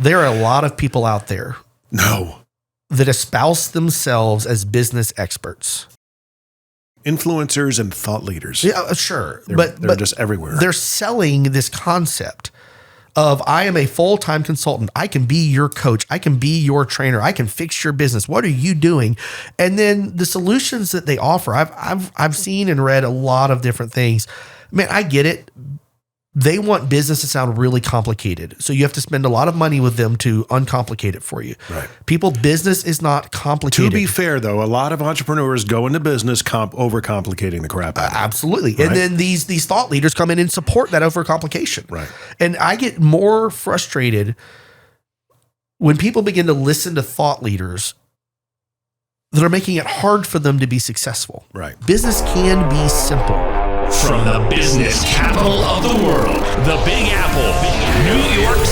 There are a lot of people out there that espouse themselves as business experts. Influencers and thought leaders. Yeah, sure. They're just everywhere. They're selling this concept of I am a full-time consultant. I can be your coach. I can be your trainer. I can fix your business. What are you doing? And then the solutions that they offer, I've seen and read a lot of different things. Man, I get it. They want business to sound really complicated. So you have to spend a lot of money with them to uncomplicate it for you. Right. Business is not complicated. To be fair, though, a lot of entrepreneurs go into business overcomplicating the crap out of it. Absolutely. Right? And then these thought leaders come in and support that overcomplication. Right. And I get more frustrated when people begin to listen to thought leaders that are making it hard for them to be successful. Right. Business can be simple. From the business capital of the world, the Big Apple, New York,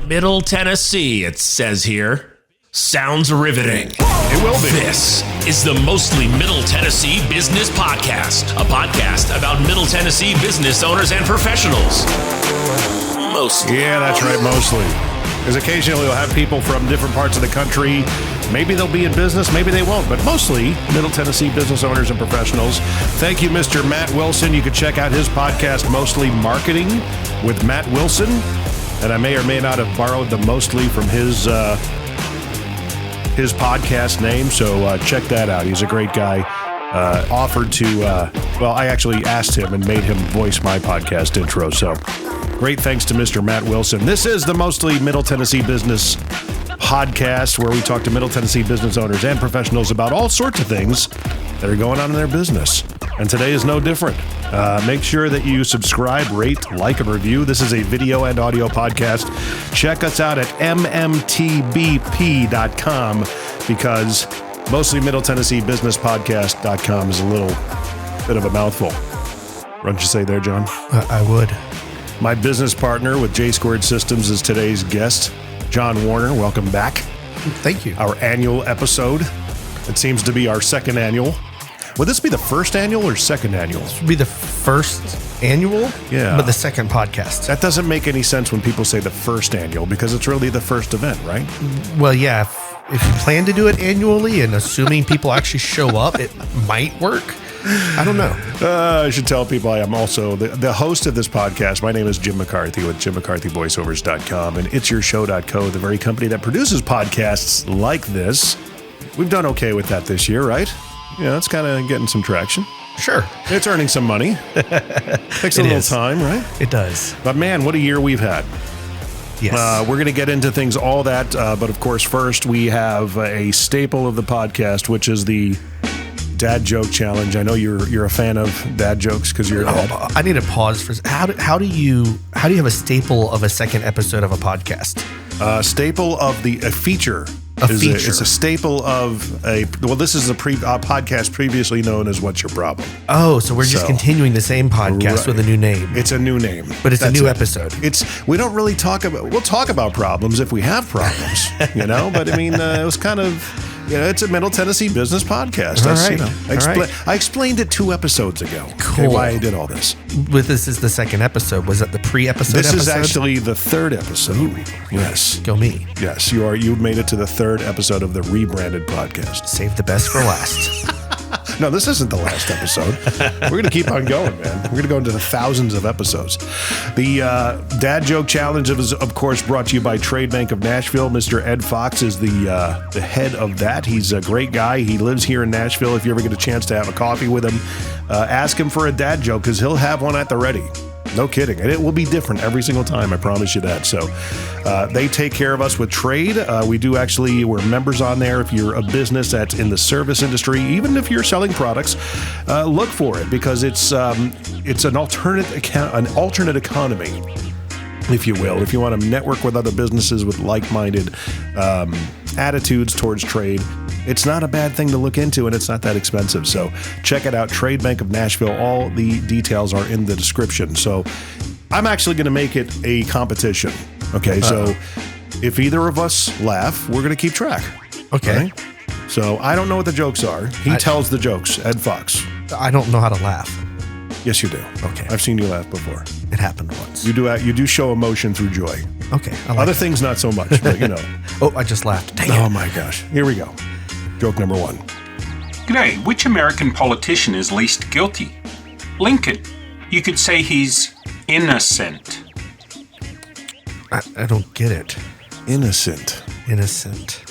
Middle Tennessee, it says here. Sounds riveting. It will be. This is the Mostly Middle Tennessee Business Podcast, a podcast about Middle Tennessee business owners and professionals. Mostly. Yeah, that's right, mostly. Because occasionally we'll have people from different parts of the country. Maybe they'll be in business, maybe they won't, but mostly Middle Tennessee business owners and professionals. Thank you, Mr. Matt Wilson. You can check out his podcast, Mostly Marketing with Matt Wilson. And I may or may not have borrowed the mostly from his podcast name, so check that out. He's a great guy. Offered to, I actually asked him and made him voice my podcast intro, so great thanks to Mr. Matt Wilson. This is the Mostly Middle Tennessee Business Podcast, where we talk to Middle Tennessee business owners and professionals about all sorts of things that are going on in their business. And today is no different. Make sure that you subscribe, rate, like, and review. This is a video and audio podcast. Check us out at mmtbp.com because Mostly Middle Tennessee Business Podcast.com is a little bit of a mouthful. What don't you say there, John? I would. My business partner with J Squared Systems is today's guest, John Woerner. Welcome back. Thank you. Our annual episode. It seems to be our second annual. Would this be the first annual or second annual? This would be the first annual, yeah, but the second podcast. That doesn't make any sense when people say the first annual because it's really the first event, right? Well, yeah. If you plan to do it annually and assuming people actually show up, it might work. I don't know. I should tell people I am also the host of this podcast. My name is Jim McCarthy with JimMcCarthyVoiceovers.com and It'sYourShow.co, the very company that produces podcasts like this. We've done okay with that this year, right? Yeah, it's kind of getting some traction. Sure. It's earning some money. Takes a little time, right? It does. But man, what a year we've had. Yes. We're going to get into things, all that. But of course, first we have a staple of the podcast, which is the Dad Joke Challenge. I know you're a fan of dad jokes because you're a dad. I need to pause for how do you have a staple of a second episode of a podcast? Staple of a feature. It's a staple of this is a podcast previously known as What's Your Problem? Oh, so we're just continuing the same podcast with a new name. It's a new name. But it's a new episode. We don't really we'll talk about problems if we have problems, but I mean, it was kind of, it's a Middle Tennessee business podcast. All right. I explained it 2 episodes ago. Cool. Why I did all this. This is the second episode. Was that the pre-episode This episode? is actually the 3rd episode. Ooh. Yes. Go me. Yes, you made it to the 3rd episode of the rebranded podcast. Save the best for last. No, this isn't the last episode. We're going to keep on going, man. We're going to go into the thousands of episodes. The Dad Joke Challenge is, of course, brought to you by Trade Bank of Nashville. Mr. Ed Fox is the head of that. He's a great guy. He lives here in Nashville. If you ever get a chance to have a coffee with him, ask him for a dad joke because he'll have one at the ready. No kidding. And it will be different every single time. I promise you that. So they take care of us with trade. We're members on there. If you're a business that's in the service industry, even if you're selling products, look for it because it's an alternate economy, if you will. If you want to network with other businesses with like-minded attitudes towards trade, it's not a bad thing to look into, and it's not that expensive. So check it out, Trade Bank of Nashville. All the details are in the description. So I'm actually going to make it a competition. Okay, so if either of us laugh, we're going to keep track. Okay. Right? So I don't know what the jokes are. He tells the jokes, Ed Fox. I don't know how to laugh. Yes, you do. Okay. I've seen you laugh before. It happened once. You do show emotion through joy. Okay. I like Other that. things, not so much, but you know. Oh, I just laughed. Dang Oh it. my gosh. Here we go. Joke number 1. G'day, which American politician is least guilty? Lincoln. You could say he's innocent. I don't get it. Innocent. Innocent.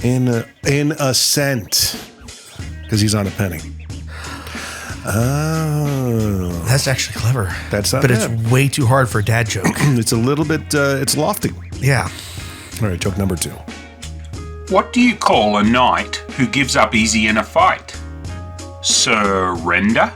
In a cent. Because he's on a penny. Oh. That's actually clever. That's not But bad. it's way too hard for a dad joke. It's a little bit, it's lofty. Yeah. All right, joke number 2. What do you call a knight who gives up easy in a fight? Surrender?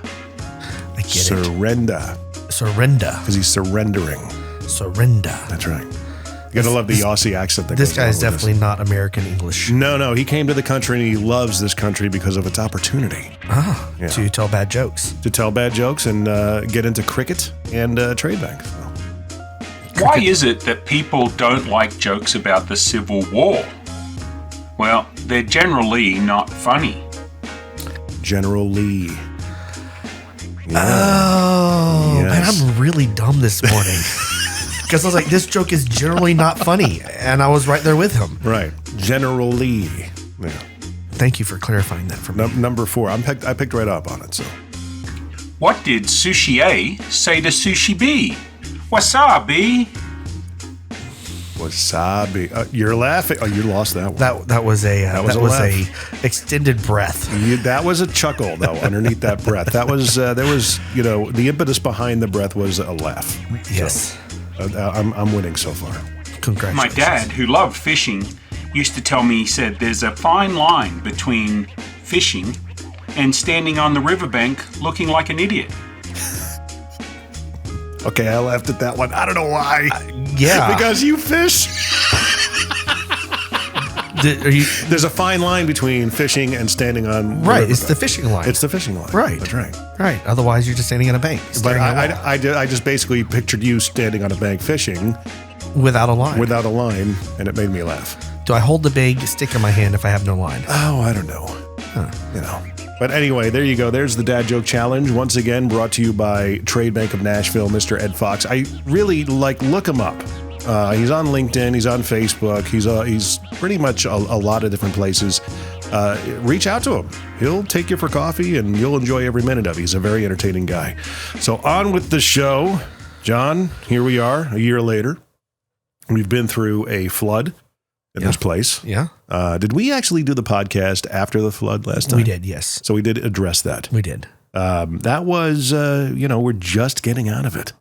I get Surrender. it. Surrender. Because he's surrendering. Surrender. That's right. You gotta love the Aussie accent. That This goes guy's along with definitely not American English. No, he came to the country and he loves this country because of its opportunity Yeah. To tell bad jokes. to tell bad jokes and get into cricket and trade bank. Why is it that people don't like jokes about the Civil War? Well, they're generally not funny. General Lee. Oh, Yes. man, I'm really dumb this morning. Because I was like, this joke is generally not funny. And I was right there with him. Right. General Lee. Yeah. Thank you for clarifying that for me. Number 4. I picked right up on it. So What did Sushi A say to Sushi B? Wasabi. wasabi. You're laughing. Oh, you lost that one. That was a was a a extended breath. That was a chuckle though underneath that breath. That was there was the impetus behind the breath was a laugh. Yes. I'm winning so far. Congratulations. My dad, who loved fishing, used to tell me, he said, there's a fine line between fishing and standing on the riverbank looking like an idiot. Okay, I laughed at that one. I don't know why. Yeah. Because you fish. There's a fine line between fishing and standing on the right? riverbank. It's the fishing line. It's the fishing line. Right. That's right. Right. Otherwise, you're just standing on a bank. But staring at a wall I just basically pictured you standing on a bank fishing without a line. without a line, and it made me laugh. Do I hold the big stick in my hand if I have no line? Oh, I don't know. But anyway, there you go. There's the Dad Joke Challenge. Once again, brought to you by Trade Bank of Nashville, Mr. Ed Fox. I really look him up. He's on LinkedIn. He's on Facebook. He's pretty much a lot of different places. Reach out to him. He'll take you for coffee, and you'll enjoy every minute of it. He's a very entertaining guy. So on with the show. John, here we are a year later. We've been through a flood in this place. Yeah. Did we actually do the podcast after the flood last time? We did. Yes. So we did address that. We did. That was, we're just getting out of it.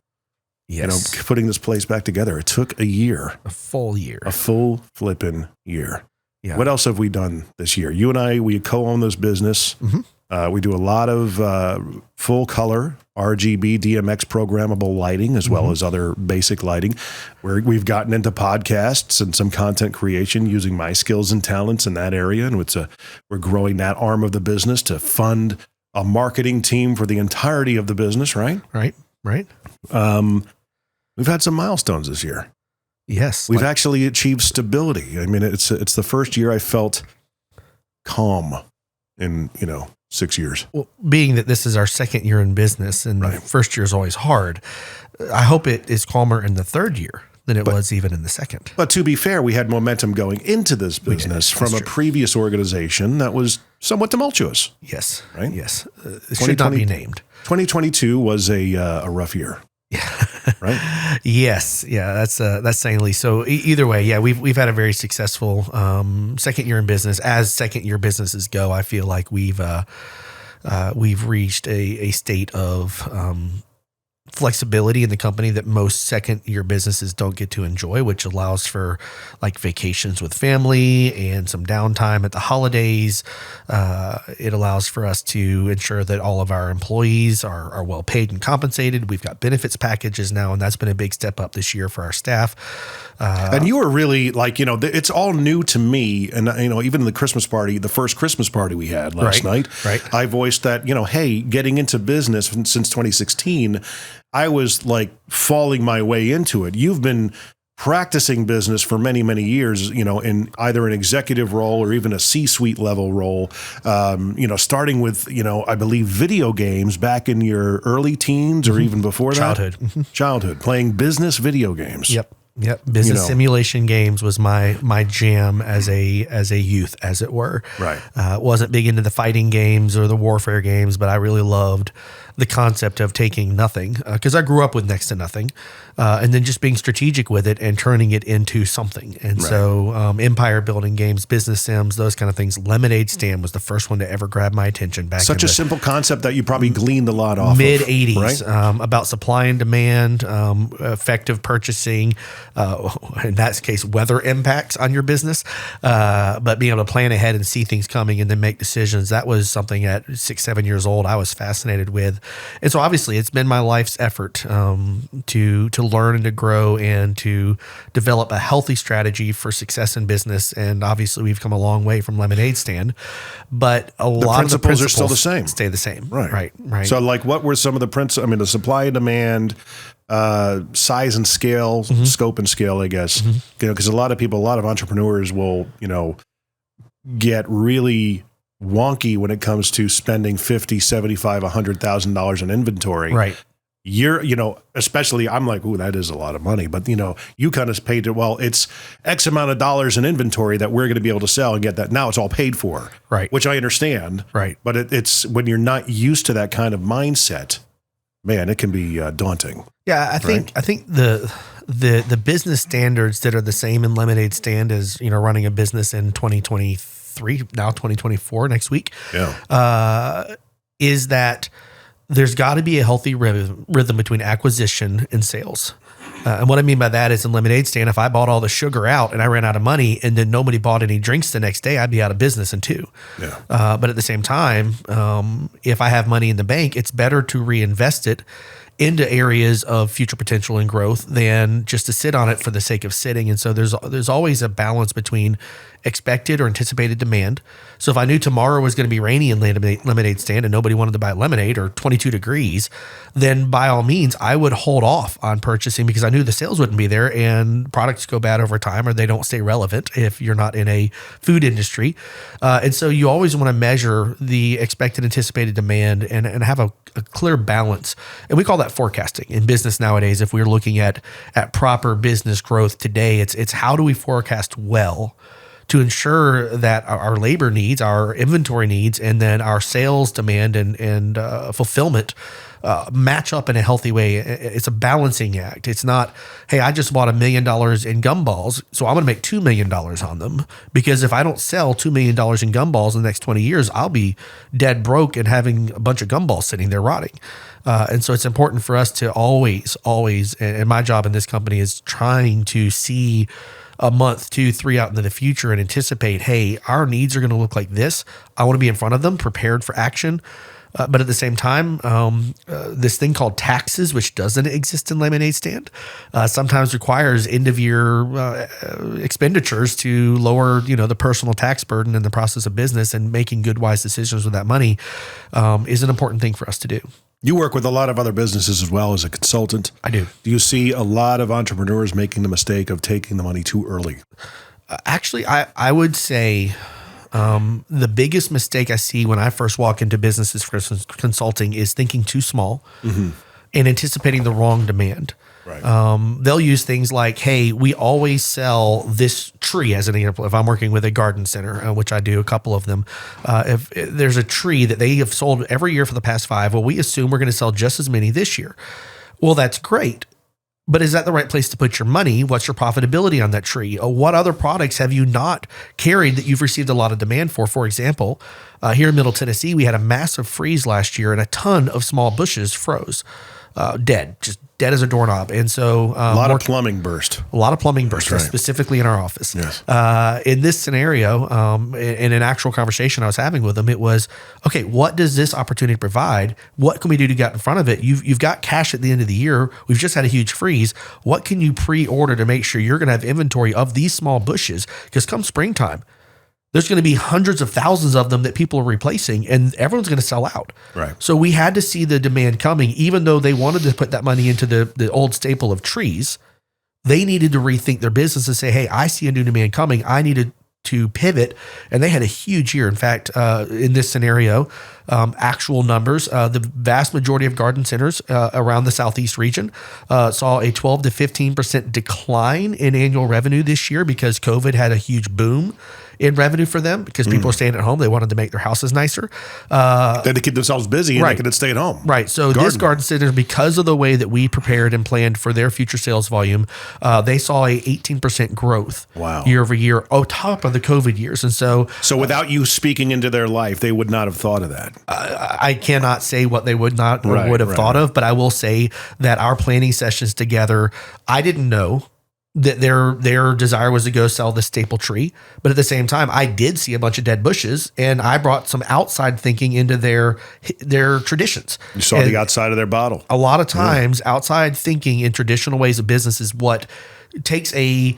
Yes. Putting this place back together. It took a year. A full year. A full flipping year. Yeah. What else have we done this year? You and I, we co-own this business. Mm-hmm. We do a lot of full color RGB DMX programmable lighting, as well as other basic lighting. We've gotten into podcasts and some content creation using my skills and talents in that area. And we're growing that arm of the business to fund a marketing team for the entirety of the business, right? Right. We've had some milestones this year. Yes. We've actually achieved stability. I mean, it's the first year I felt calm in, 6 years. Well, being that this is our second year in business and the first year is always hard, I hope it is calmer in the third year than it was even in the second. But to be fair, we had momentum going into this business from a previous organization that was somewhat tumultuous. Yes. Right? Yes. It should not be named. 2022 was a rough year. Right? Yes. Yeah. That's sanely. So either way, yeah, we've had a very successful second year in business. As second year businesses go, I feel like we've reached a state of flexibility in the company that most second year businesses don't get to enjoy, which allows for like vacations with family and some downtime at the holidays. It allows for us to ensure that all of our employees are well paid and compensated. We've got benefits packages now, and that's been a big step up this year for our staff. And you were really it's all new to me. And, even the Christmas party, the first Christmas party we had last night, I voiced that, hey, getting into business since 2016, I was like falling my way into it. You've been practicing business for many, many years, in either an executive role or even a C-suite level role, starting with, I believe video games back in your early teens or even before that. Childhood, playing business video games. Yep. Yep. Business simulation games was my jam as a youth, as it were. Right. Wasn't big into the fighting games or the warfare games, but I really loved the concept of taking nothing, because I grew up with next to nothing, and then just being strategic with it and turning it into something. And so empire building games, business sims, those kind of things. Lemonade Stand was the first one to ever grab my attention back Such in a simple concept that you probably gleaned a lot off mid of, 80s, right? About supply and demand, effective purchasing, in that case, weather impacts on your business, but being able to plan ahead and see things coming and then make decisions. That was something at 6-7 years old I was fascinated with. And so obviously it's been my life's effort to learn and to grow and to develop a healthy strategy for success in business. And obviously we've come a long way from Lemonade Stand, but a lot of the principles are still the same. Stay the same. Right. So like what were some of the principles? I mean, the supply and demand, size and scale, scope and scale, I guess, because a lot of entrepreneurs will, get really wonky when it comes to spending $50,000, $75,000, $100,000 in inventory. Right. Especially I'm like, ooh, that is a lot of money. But, you kind of paid it. Well, it's X amount of dollars in inventory that we're going to be able to sell and get that. Now it's all paid for. Right. Which I understand. Right. But it's when you're not used to that kind of mindset, man, it can be daunting. Yeah. I think the business standards that are the same in Lemonade Stand as, running a business in 2023, now 2024 next week, is that there's got to be a healthy rhythm between acquisition and sales. And what I mean by that is in Lemonade Stand, if I bought all the sugar out and I ran out of money and then nobody bought any drinks the next day, I'd be out of business in 2. Yeah. But at the same time, if I have money in the bank, it's better to reinvest it into areas of future potential and growth than just to sit on it for the sake of sitting. And so there's always a balance between expected or anticipated demand. So if I knew tomorrow was going to be rainy in Lemonade Stand and nobody wanted to buy lemonade or 22 degrees, then by all means, I would hold off on purchasing because I knew the sales wouldn't be there and products go bad over time or they don't stay relevant if you're not in a food industry. And so you always want to measure the expected anticipated demand and have a clear balance. And we call that forecasting in business nowadays. If we're looking at proper business growth today, it's how do we forecast well to ensure that our labor needs, our inventory needs, and then our sales demand and fulfillment match up in a healthy way. It's a balancing act. It's not, hey, I just bought $1 million in gumballs, so I'm going to make $2 million on them. Because if I don't sell $2 million in gumballs in the next 20 years, I'll be dead broke and having a bunch of gumballs sitting there rotting. And so it's important for us to always, and my job in this company is trying to see a month, 2, 3 out into the future and anticipate, hey, our needs are going to look like this. I want to be in front of them, prepared for action. But at the same time, this thing called taxes, which doesn't exist in Lemonade Stand, sometimes requires end of year expenditures to lower, the personal tax burden in the process of business, and making good, wise decisions with that money is an important thing for us to do. You work with a lot of other businesses as well as a consultant. I do. Do you see a lot of entrepreneurs making the mistake of taking the money too early? Actually, I would say the biggest mistake I see when I first walk into businesses for consulting is thinking too small and anticipating the wrong demand. Right. They'll use things like, hey, we always sell this tree as an example. If I'm working with a garden center, which I do a couple of them, if there's a tree that they have sold every year for the past 5, well, we assume we're going to sell just as many this year. Well, that's great. But is that the right place to put your money? What's your profitability on that tree? What other products have you not carried that you've received a lot of demand for? For example, here in Middle Tennessee, we had a massive freeze last year and a ton of small bushes froze, just dead as a doorknob. And so a lot of plumbing burst. A lot of plumbing burst, right. Specifically in our office. Yes. In this scenario, in an actual conversation I was having with them, it was, okay, what does this opportunity provide? What can we do to get in front of it? You've got cash at the end of the year. We've just had a huge freeze. What can you pre-order to make sure you're going to have inventory of these small bushes? Because come springtime, there's going to be hundreds of thousands of them that people are replacing, and everyone's going to sell out. Right. So we had to see the demand coming, even though they wanted to put that money into the old staple of trees. They needed to rethink their business and say, hey, I see a new demand coming. I need to to pivot, and they had a huge year. In fact, in this scenario, actual numbers, the vast majority of garden centers around the Southeast region saw a 12 to 15% decline in annual revenue this year because COVID had a huge boom in revenue for them because people are staying at home. They wanted to make their houses nicer. They had to keep themselves busy and they could stay at home. Right. So this garden center, because of the way that we prepared and planned for their future sales volume, they saw a 18% growth year over year on top of the COVID years. And so without you speaking into their life, they would not have thought of that. I cannot say what they would not or would have thought of, but I will say that our planning sessions together, I didn't know that their desire was to go sell the staple tree. But at the same time, I did see a bunch of dead bushes, and I brought some outside thinking into their traditions. You saw the outside of their bottle. A lot of times, outside thinking in traditional ways of business is what takes a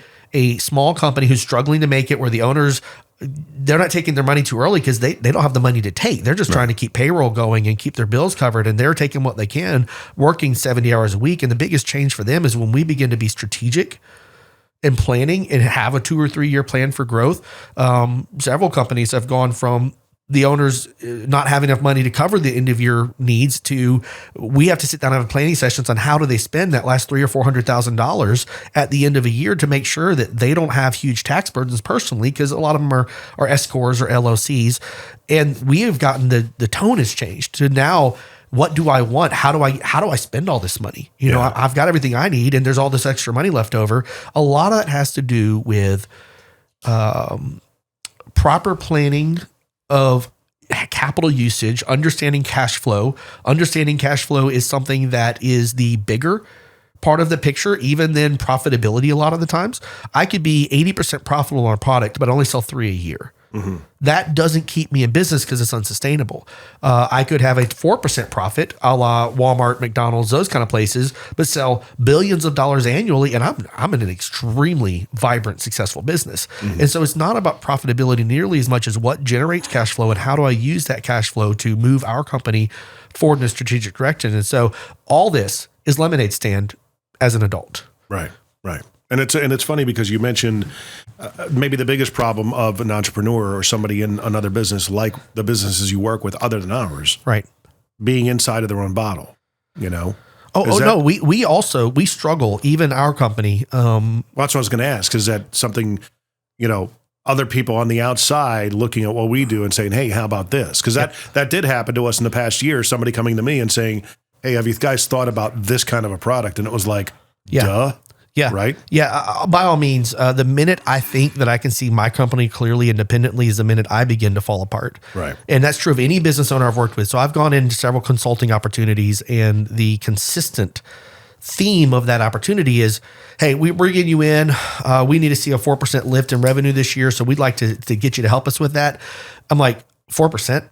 small company who's struggling to make it, where the owners, they're not taking their money too early because they don't have the money to take. They're just trying to keep payroll going and keep their bills covered. And they're taking what they can, working 70 hours a week. And the biggest change for them is when we begin to be strategic and planning and have a 2 or 3 year plan for growth. Several companies have gone from the owners not having enough money to cover the end of year needs to, we have to sit down and have planning sessions on how do they spend that last $300,000 or $400,000 at the end of a year to make sure that they don't have huge tax burdens personally, because a lot of them are S corps or LLCs. And we have gotten the tone has changed to now, what do I want? How do I spend all this money? You know, I've got everything I need and there's all this extra money left over. A lot of that has to do with proper planning of capital usage, understanding cash flow. Understanding cash flow is something that is the bigger part of the picture, even than profitability. A lot of the times I could be 80% profitable on a product, but only sell 3 a year. Mm-hmm. That doesn't keep me in business because it's unsustainable. I could have a 4% profit, a la Walmart, McDonald's, those kind of places, but sell billions of dollars annually, and I'm in an extremely vibrant, successful business. Mm-hmm. And so it's not about profitability nearly as much as what generates cash flow and how do I use that cash flow to move our company forward in a strategic direction. And so all this is lemonade stand as an adult. Right, right. And it's funny because you mentioned maybe the biggest problem of an entrepreneur or somebody in another business, like the businesses you work with other than ours, right, being inside of their own bottle, you know? No, we struggle, even our company. Well, that's what I was going to ask. Is that something, you know, other people on the outside looking at what we do and saying, hey, how about this? Because that did happen to us in the past year, somebody coming to me and saying, hey, have you guys thought about this kind of a product? And it was like, duh. Yeah. Right. Yeah. By all means, the minute I think that I can see my company clearly independently is the minute I begin to fall apart. Right. And that's true of any business owner I've worked with. So I've gone into several consulting opportunities, and the consistent theme of that opportunity is, hey, we're getting you in. We need to see a 4% lift in revenue this year. So we'd like to get you to help us with that. I'm like, 4%?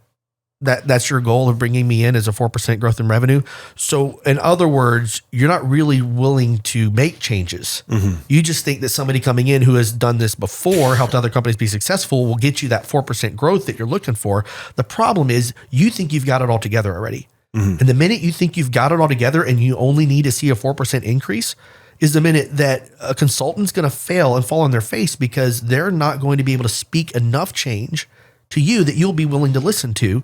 That's your goal of bringing me in as a 4% growth in revenue. So in other words, you're not really willing to make changes. Mm-hmm. You just think that somebody coming in who has done this before, helped other companies be successful, will get you that 4% growth that you're looking for. The problem is you think you've got it all together already. Mm-hmm. And the minute you think you've got it all together and you only need to see a 4% increase is the minute that a consultant's going to fail and fall on their face, because they're not going to be able to speak enough change to you that you'll be willing to listen to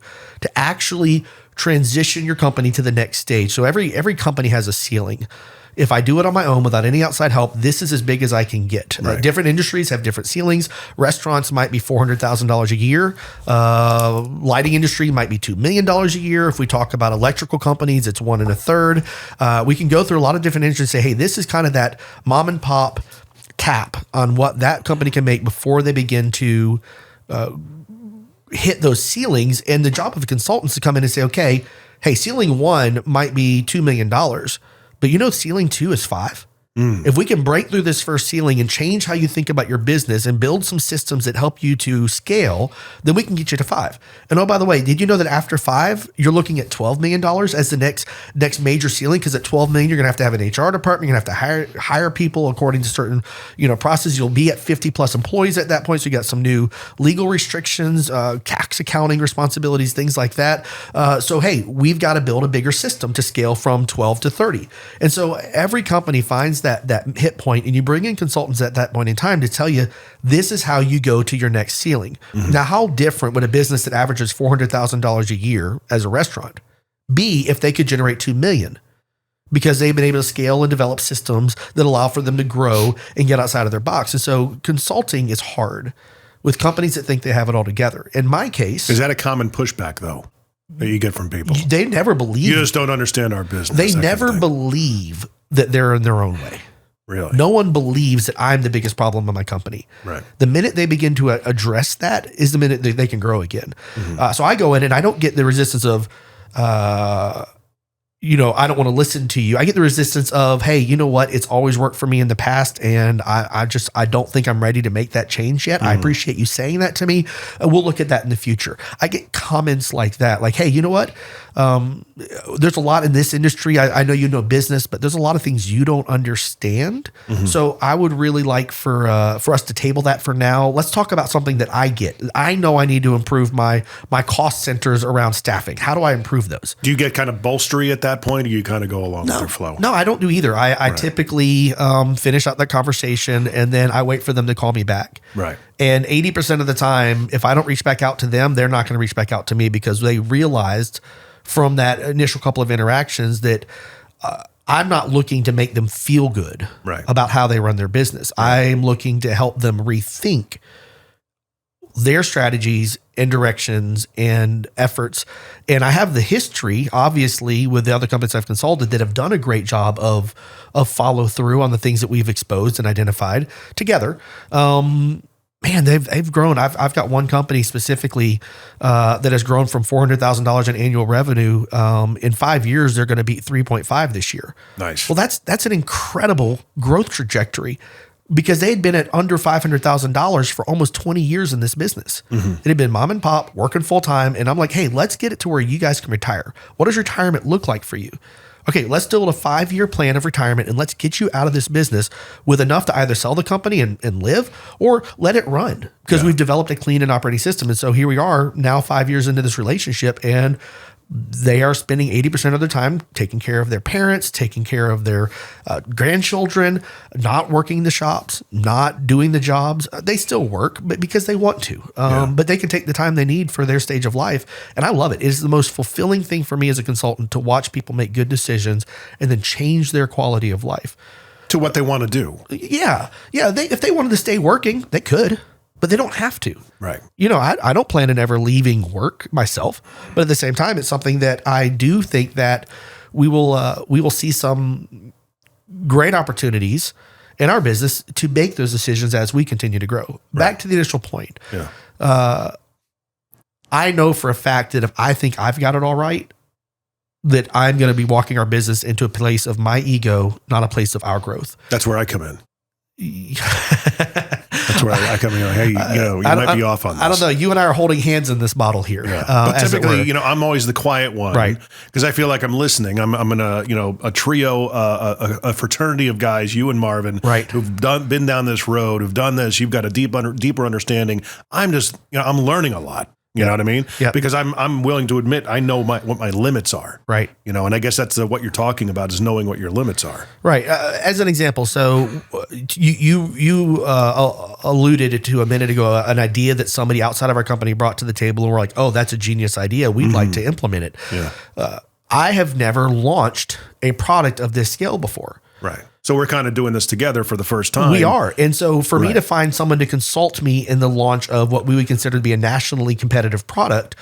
actually transition your company to the next stage. So every company has a ceiling. If I do it on my own without any outside help, this is as big as I can get. Right. Different industries have different ceilings. Restaurants might be $400,000 a year. Lighting industry might be $2 million a year. If we talk about electrical companies, it's 1 1/3. We can go through a lot of different industries and say, hey, this is kind of that mom and pop cap on what that company can make before they begin to hit those ceilings. And the job of a consultant is to come in and say, okay, hey, ceiling 1 might be $2 million, but ceiling 2 is 5. If we can break through this first ceiling and change how you think about your business and build some systems that help you to scale, then we can get you to 5. And oh, by the way, did you know that after 5, you're looking at $12 million as the next major ceiling? Because at 12 million, you're going to have an HR department. You're going to have to hire people according to certain, processes. You'll be at 50 plus employees at that point. So you got some new legal restrictions, tax accounting responsibilities, things like that. So, hey, we've got to build a bigger system to scale from 12 to 30. And so every company finds that that hit point and you bring in consultants at that point in time to tell you, this is how you go to your next ceiling. Now, how different would a business that averages $400,000 a year as a restaurant be if they could generate $2 million? Because they've been able to scale and develop systems that allow for them to grow and get outside of their box. And so consulting is hard with companies that think they have it all together. In my case, is that a common pushback though that you get from people? They never believe. You just don't understand our business. They never believe that they're in their own way. Really? No one believes that I'm the biggest problem in my company. Right. The minute they begin to address that is the minute they can grow again. So I go in and I don't get the resistance of, I don't want to listen to you. I get the resistance of, hey, you know what? It's always worked for me in the past. And I don't think I'm ready to make that change yet. I appreciate you saying that to me. We'll look at that in the future. I get comments like that. Like, hey, you know what? There's a lot in this industry. I know you know business, but there's a lot of things you don't understand. So I would really like for us to table that for now. Let's talk about something that I get. I know I need to improve my cost centers around staffing. How do I improve those? Do you get kind of bolstery at that point, or you kind of go along with their flow? No, I don't do either. I typically finish out that conversation and then I wait for them to call me back. Right. And 80% of the time, if I don't reach back out to them, they're not going to reach back out to me because they realized from that initial couple of interactions that I'm not looking to make them feel good about how they run their business. I'm looking to help them rethink their strategies and directions and efforts. And I have the history, obviously, with the other companies I've consulted that have done a great job of follow through on the things that we've exposed and identified together. Man, they've grown. I've got one company specifically that has grown from $400,000 in annual revenue. In 5 years, they're going to beat 3.5 this year. Nice. Well, that's an incredible growth trajectory because they had been at under $500,000 for almost 20 years in this business. It had been mom and pop working full time. And I'm like, hey, let's get it to where you guys can retire. What does retirement look like for you? Okay, let's build a 5-year plan of retirement and let's get you out of this business with enough to either sell the company and live or let it run because we've developed a clean and operating system. And so here we are now 5 years into this relationship and they are spending 80% of their time taking care of their parents, taking care of their grandchildren, not working the shops, not doing the jobs. They still work, but because they want to. But they can take the time they need for their stage of life. And I love it. It is the most fulfilling thing for me as a consultant to watch people make good decisions and then change their quality of life. To what they want to do. Yeah. If they wanted to stay working, they could. But they don't have to. Right. I don't plan on ever leaving work myself. But at the same time, it's something that I do think that we will see some great opportunities in our business to make those decisions as we continue to grow. Right. Back to the initial point. Yeah. I know for a fact that if I think I've got it all right, that I'm going to be walking our business into a place of my ego, not a place of our growth. That's where I come in. That's where I come in. Hey, you might be off on this. I don't know. You and I are holding hands in this model here. Yeah. But typically, I'm always the quiet one, right? Because I feel like I'm listening. I'm in a trio, a fraternity of guys, you and Marvin, right, who've been down this road, who've done this. You've got a deeper understanding. I'm just, I'm learning a lot. You know what I mean? Yeah. Because I'm willing to admit I know what my limits are. Right. And I guess that's what you're talking about is knowing what your limits are. Right. As an example, so you alluded to a minute ago an idea that somebody outside of our company brought to the table, and we're like, oh, that's a genius idea. We'd like to implement it. Yeah. I have never launched a product of this scale before. Right. So we're kind of doing this together for the first time. We are. And so for me to find someone to consult me in the launch of what we would consider to be a nationally competitive product,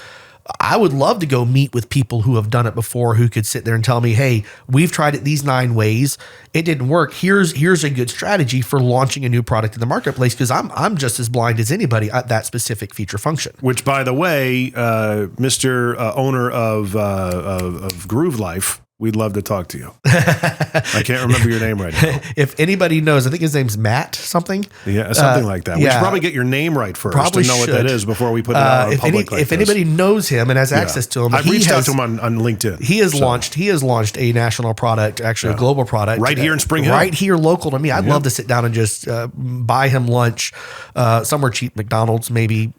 I would love to go meet with people who have done it before, who could sit there and tell me, hey, we've tried it these 9 ways. It didn't work. Here's a good strategy for launching a new product in the marketplace, because I'm just as blind as anybody at that specific feature function. Which, by the way, Mr. Owner of Groove Life, we'd love to talk to you. I can't remember your name right now. If anybody knows, I think his name's Matt something. Yeah, something like that. We should probably get your name right first to know what that is before we put it out on public like if anybody knows him and has access to him, I've reached out to him on LinkedIn. He has launched a national product, actually a global product. Right here in Spring Hill. Right here local to me. I'd love to sit down and just buy him lunch somewhere cheap, McDonald's, maybe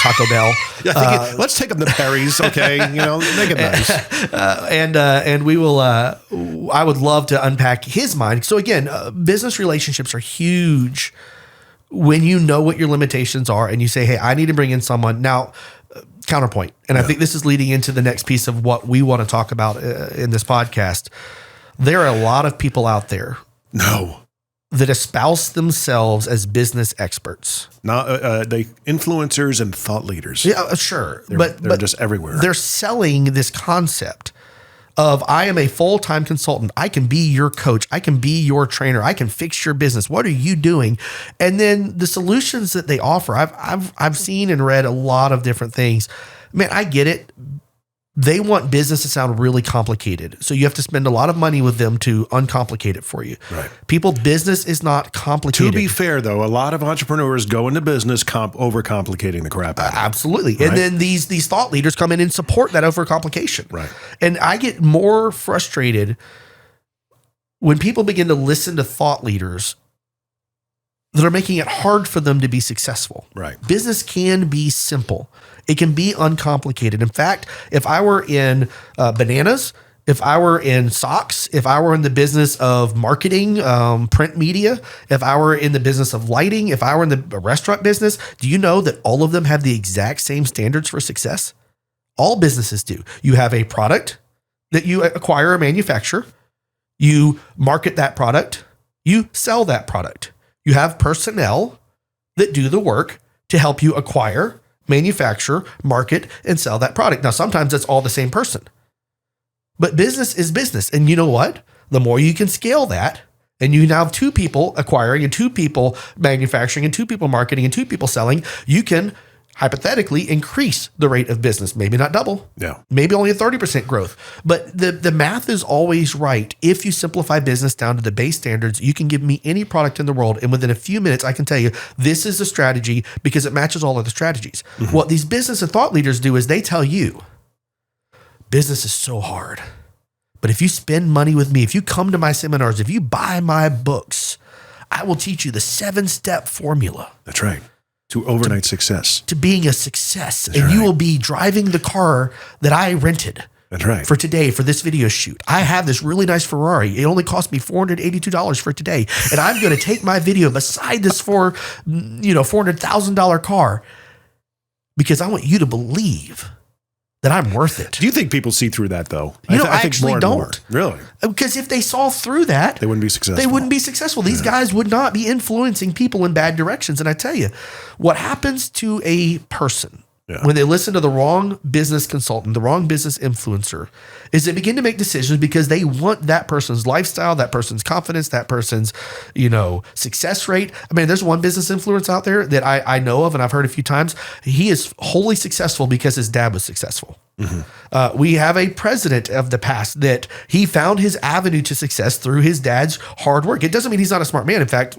Taco Bell. Let's take him to Perry's, okay? Make it nice. And we I would love to unpack his mind. So again, business relationships are huge when you know what your limitations are and you say, hey, I need to bring in someone. Now, counterpoint. And I think this is leading into the next piece of what we want to talk about in this podcast. There are a lot of people out there that espouse themselves as business experts. They influencers and thought leaders. Yeah, sure. They're just everywhere. They're selling this concept of I am a full-time consultant. I can be your coach. I can be your trainer. I can fix your business. What are you doing? And then the solutions that they offer, I've seen and read a lot of different things. Man, I get it. They want business to sound really complicated. So you have to spend a lot of money with them to uncomplicate it for you. Right. Business is not complicated. To be fair, though, a lot of entrepreneurs go into business overcomplicating the crap out of it. Absolutely. Right? And then these thought leaders come in and support that overcomplication. Right. And I get more frustrated when people begin to listen to thought leaders that are making it hard for them to be successful. Right. Business can be simple. It can be uncomplicated. In fact, if I were in bananas, if I were in socks, if I were in the business of marketing, print media, if I were in the business of lighting, if I were in the restaurant business, do you know that all of them have the exact same standards for success? All businesses do. You have a product that you acquire or manufacture. You market that product. You sell that product. You have personnel that do the work to help you acquire, manufacture, market, and sell that product. Now, sometimes it's all the same person, but business is business. And you know what? The more you can scale that, and you now have 2 people acquiring and 2 people manufacturing and 2 people marketing and 2 people selling, you can hypothetically increase the rate of business. Maybe not double. Yeah. Maybe only a 30% growth. But the math is always right. If you simplify business down to the base standards, you can give me any product in the world, and within a few minutes, I can tell you this is a strategy because it matches all other strategies. Mm-hmm. What these business and thought leaders do is they tell you business is so hard. But if you spend money with me, if you come to my seminars, if you buy my books, I will teach you the 7-step formula. That's right. To overnight success. To being a success. That's and right. You will be driving the car that I rented. That's right. For today, for this video shoot. I have this really nice Ferrari. It only cost me $482 for today. And I'm going to take my video beside this $400,000 car because I want you to believe that I'm worth it. Do you think people see through that, though? I think actually more don't. More. Really? Because if they saw through that, they wouldn't be successful. These guys would not be influencing people in bad directions. And I tell you, what happens to a person when they listen to the wrong business consultant, the wrong business influencer, is they begin to make decisions because they want that person's lifestyle, that person's confidence, that person's, success rate. I mean, there's one business influencer out there that I know of and I've heard a few times. He is wholly successful because his dad was successful. Mm-hmm. We have a president of the past that he found his avenue to success through his dad's hard work. It doesn't mean he's not a smart man. In fact,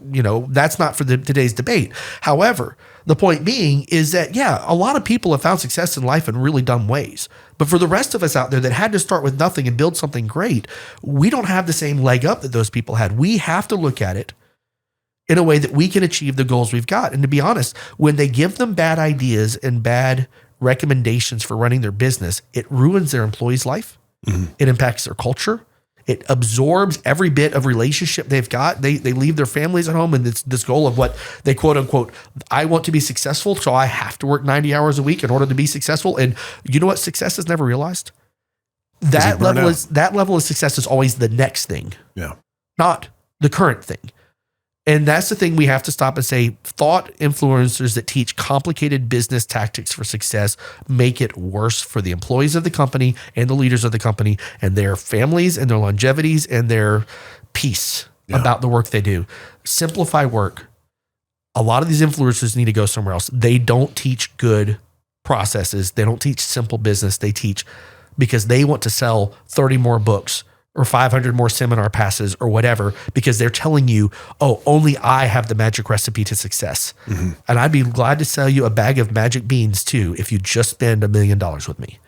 that's not for today's debate. However, the point being is that, a lot of people have found success in life in really dumb ways. But for the rest of us out there that had to start with nothing and build something great, we don't have the same leg up that those people had. We have to look at it in a way that we can achieve the goals we've got. And to be honest, when they give them bad ideas and bad recommendations for running their business, it ruins their employee's life. Mm-hmm. It impacts their culture. It absorbs every bit of relationship they've got. They leave their families at home, and it's this goal of what they quote unquote, I want to be successful, so I have to work 90 hours a week in order to be successful. And you know what success is never realized? That level of success is always the next thing. Yeah. Not the current thing. And that's the thing we have to stop and say, thought influencers that teach complicated business tactics for success make it worse for the employees of the company and the leaders of the company and their families and their longevities and their peace about the work they do. Simplify work. A lot of these influencers need to go somewhere else. They don't teach good processes. They don't teach simple business. They teach because they want to sell 30 more books or 500 more seminar passes or whatever, because they're telling you, oh, only I have the magic recipe to success. Mm-hmm. And I'd be glad to sell you a bag of magic beans too if you just spend $1 million with me.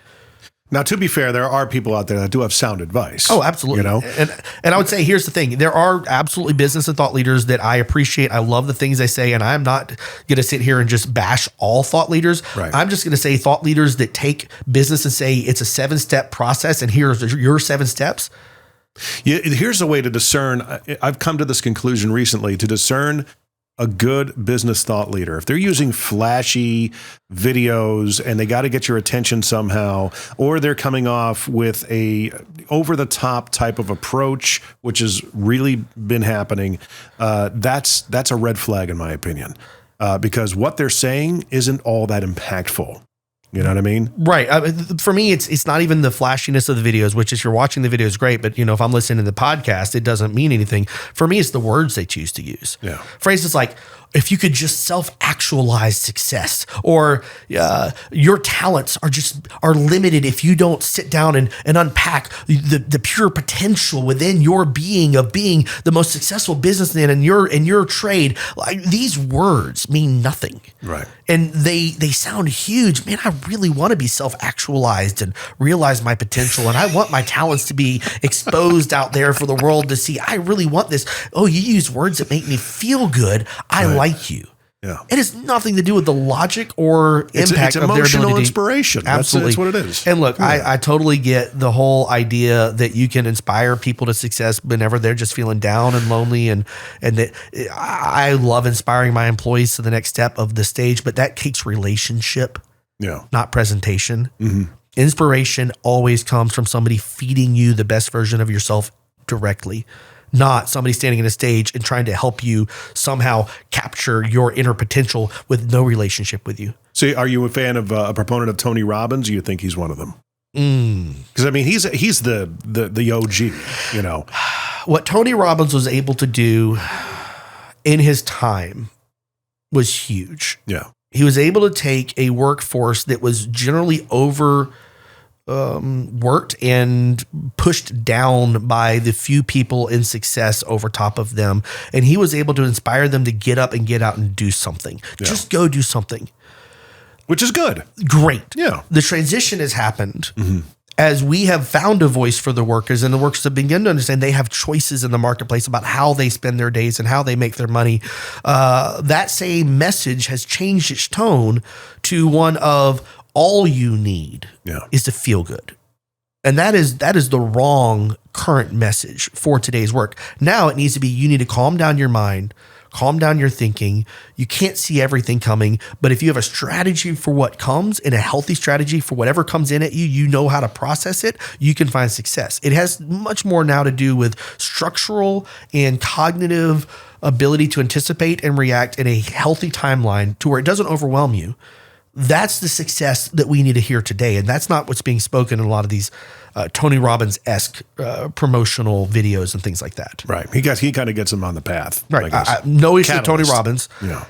Now, to be fair, there are people out there that do have sound advice. Oh, absolutely. And I would say, here's the thing. There are absolutely business and thought leaders that I appreciate. I love the things they say, and I'm not going to sit here and just bash all thought leaders. Right. I'm just going to say thought leaders that take business and say it's a 7-step process, and here's your 7 steps. Yeah, here's a way to discern. I've come to this conclusion recently, to discern a good business thought leader. If they're using flashy videos and they got to get your attention somehow, or they're coming off with a over the top type of approach, which has really been happening, that's a red flag in my opinion, because what they're saying isn't all that impactful. You know what I mean? Right. For me, it's not even the flashiness of the videos, which if you're watching the videos, great. But if I'm listening to the podcast, it doesn't mean anything. For me, it's the words they choose to use. Yeah. Phrases like, if you could just self-actualize success, or your talents are limited if you don't sit down and unpack the pure potential within your being of being the most successful businessman in your trade. Like, these words mean nothing. Right. And they sound huge. Man, I really want to be self-actualized and realize my potential. And I want my talents to be exposed out there for the world to see. I really want this. Oh, you use words that make me feel good. I like you. Yeah. It has nothing to do with the logic or impact it's of their emotional ability. Inspiration. Absolutely. That's what it is. And look, I totally get the whole idea that you can inspire people to success whenever they're just feeling down and lonely. And that I love inspiring my employees to the next step of the stage, but that takes relationship, not presentation. Mm-hmm. Inspiration always comes from somebody feeding you the best version of yourself directly, not somebody standing in a stage and trying to help you somehow capture your inner potential with no relationship with you. So are you a fan of a proponent of Tony Robbins? Or you think he's one of them? Because I mean, he's the OG, What Tony Robbins was able to do in his time was huge. Yeah. He was able to take a workforce that was generally worked and pushed down by the few people in success over top of them. And he was able to inspire them to get up and get out and do something. Yeah. Just go do something. Which is good. Great. Yeah. The transition has happened as we have found a voice for the workers, and the workers have begun to understand they have choices in the marketplace about how they spend their days and how they make their money. That same message has changed its tone to one of, all you need is to feel good. And that is the wrong current message for today's work. Now it needs to be, you need to calm down your mind, calm down your thinking. You can't see everything coming, but if you have a strategy for what comes and a healthy strategy for whatever comes in at you, you know how to process it, you can find success. It has much more now to do with structural and cognitive ability to anticipate and react in a healthy timeline to where it doesn't overwhelm you. That's the success that we need to hear today. And that's not what's being spoken in a lot of these Tony Robbins-esque promotional videos and things like that. Right. He kind of gets them on the path. Right. No issue with Tony Robbins. Yeah.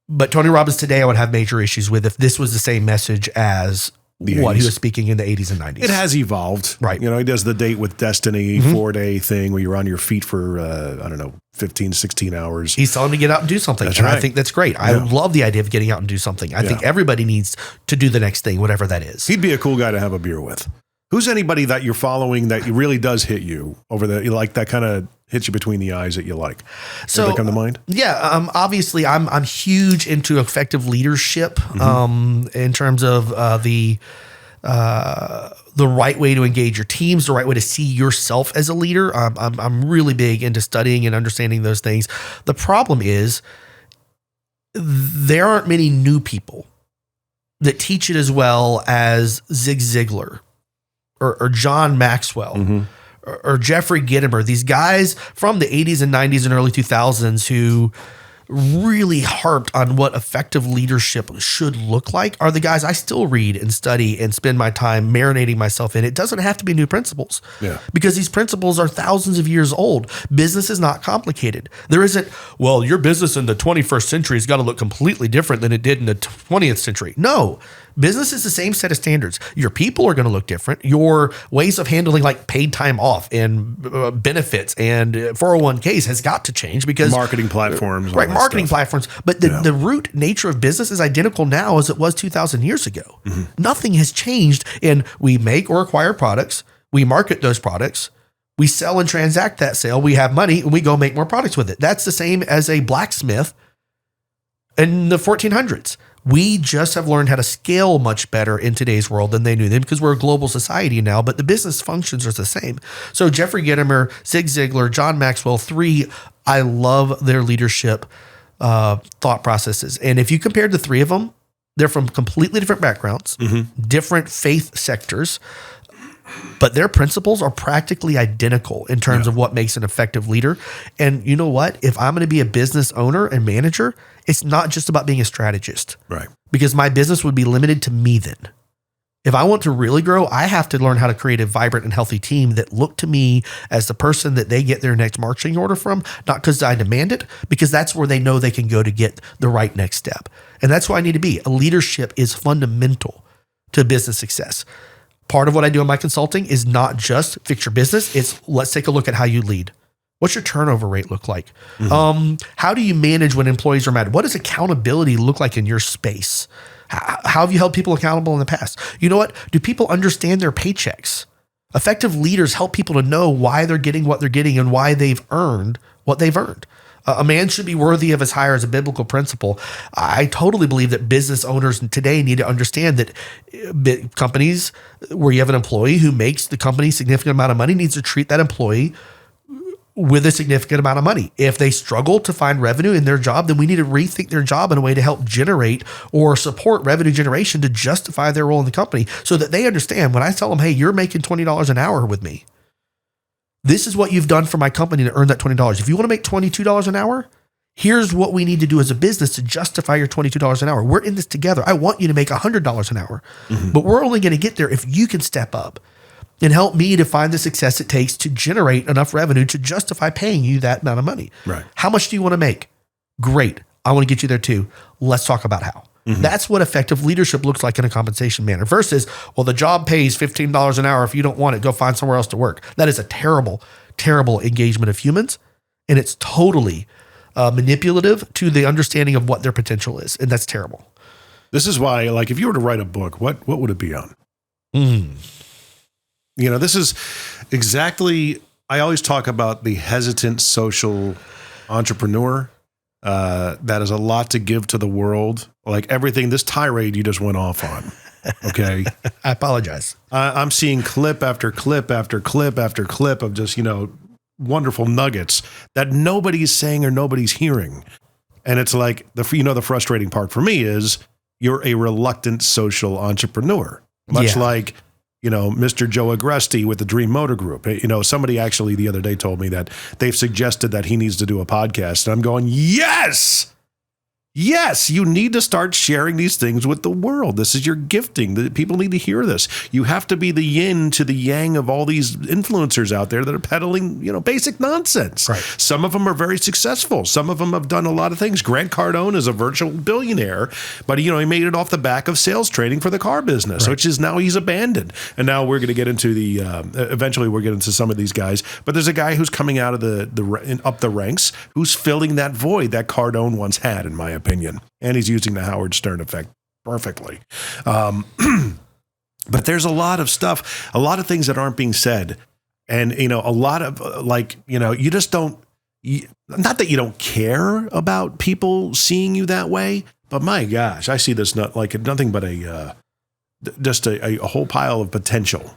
But Tony Robbins today, I would have major issues with if this was the same message as what he was speaking in the 80s and 90s. It has evolved. Right. He does the Date with Destiny 4-day thing where you're on your feet for, 15, 16 hours. He's telling them to get out and do something. That's and right. I think that's great. Yeah. I love the idea of getting out and do something. I think everybody needs to do the next thing, whatever that is. He'd be a cool guy to have a beer with. Who's anybody that you're following that really does hit you over that kind of hits you between the eyes that you like? So anybody come to mind? Yeah. Obviously I'm huge into effective leadership, in terms of, the right way to engage your teams, the right way to see yourself as a leader. I'm really big into studying and understanding those things. The problem is there aren't many new people that teach it as well as Zig Ziglar or John Maxwell or Jeffrey Gitomer, these guys from the 80s and 90s and early 2000s who really harped on what effective leadership should look like are the guys I still read and study and spend my time marinating myself in. It doesn't have to be new principles because these principles are thousands of years old. Business is not complicated. There isn't, your business in the 21st century has got to look completely different than it did in the 20th century. No, Business is the same set of standards. Your people are going to look different. Your ways of handling like paid time off and benefits and 401ks has got to change because marketing platforms, right? Marketing platforms. But the root nature of business is identical now as it was 2,000 years ago. Nothing has changed. And we make or acquire products. We market those products. We sell and transact that sale. We have money and we go make more products with it. That's the same as a blacksmith in the 1400s. We just have learned how to scale much better in today's world than they knew then because we're a global society now, but the business functions are the same. So Jeffrey Gitomer, Zig Ziglar, John Maxwell, three, I love their leadership thought processes. And if you compared the three of them, they're from completely different backgrounds, different faith sectors, but their principles are practically identical in terms of what makes an effective leader. And you know what? If I'm going to be a business owner and manager, it's not just about being a strategist. Right. Because my business would be limited to me then. If I want to really grow, I have to learn how to create a vibrant and healthy team that look to me as the person that they get their next marching order from, not because I demand it, because that's where they know they can go to get the right next step. And that's who I need to be. Leadership is fundamental to business success. Part of what I do in my consulting is not just fix your business. It's let's take a look at how you lead. What's your turnover rate look like? How do you manage when employees are mad? What does accountability look like in your space? How have you held people accountable in the past? You know what? Do people understand their paychecks? Effective leaders help people to know why they're getting what they're getting and why they've earned what they've earned. A man should be worthy of his hire as a biblical principle. I totally believe that business owners today need to understand that companies where you have an employee who makes the company a significant amount of money needs to treat that employee with a significant amount of money. If they struggle to find revenue in their job, then we need to rethink their job in a way to help generate or support revenue generation to justify their role in the company so that they understand when I tell them, hey, you're making $20 an hour with me. This is what you've done for my company to earn that $20. If you want to make $22 an hour, here's what we need to do as a business to justify your $22 an hour. We're in this together. I want you to make $100 an hour, but we're only going to get there if you can step up and help me to find the success it takes to generate enough revenue to justify paying you that amount of money. Right. How much do you want to make? Great. I want to get you there too. Let's talk about how. That's what effective leadership looks like in a compensation manner versus, well, the job pays $15 an hour. If you don't want it, go find somewhere else to work. That is a terrible, terrible engagement of humans. And it's totally manipulative to the understanding of what their potential is. And that's terrible. This is why, like, if you were to write a book, what would it be on? You know, this is exactly, I always talk about the hesitant social entrepreneur that has a lot to give to the world. Like everything, this tirade you just went off on. Okay. I apologize. I'm seeing clip after clip after clip after clip of just, wonderful nuggets that nobody's saying or nobody's hearing. And it's like, the frustrating part for me is you're a reluctant social entrepreneur, much like, Mr. Joe Agresti with the Dream Motor Group. Somebody actually the other day told me that they've suggested that he needs to do a podcast. And I'm going, yes, you need to start sharing these things with the world. This is your gifting. People need to hear this. You have to be the yin to the yang of all these influencers out there that are peddling, basic nonsense. Right. Some of them are very successful. Some of them have done a lot of things. Grant Cardone is a virtual billionaire, but he made it off the back of sales training for the car business, which is now he's abandoned. And now we're going to get into eventually we'll get into some of these guys, but there's a guy who's coming out of up the ranks who's filling that void that Cardone once had, in my opinion. And he's using the Howard Stern effect perfectly. But there's a lot of stuff, a lot of things that aren't being said. And, a lot of you just don't, not that you don't care about people seeing you that way, but my gosh, I see this not like nothing but just a whole pile of potential.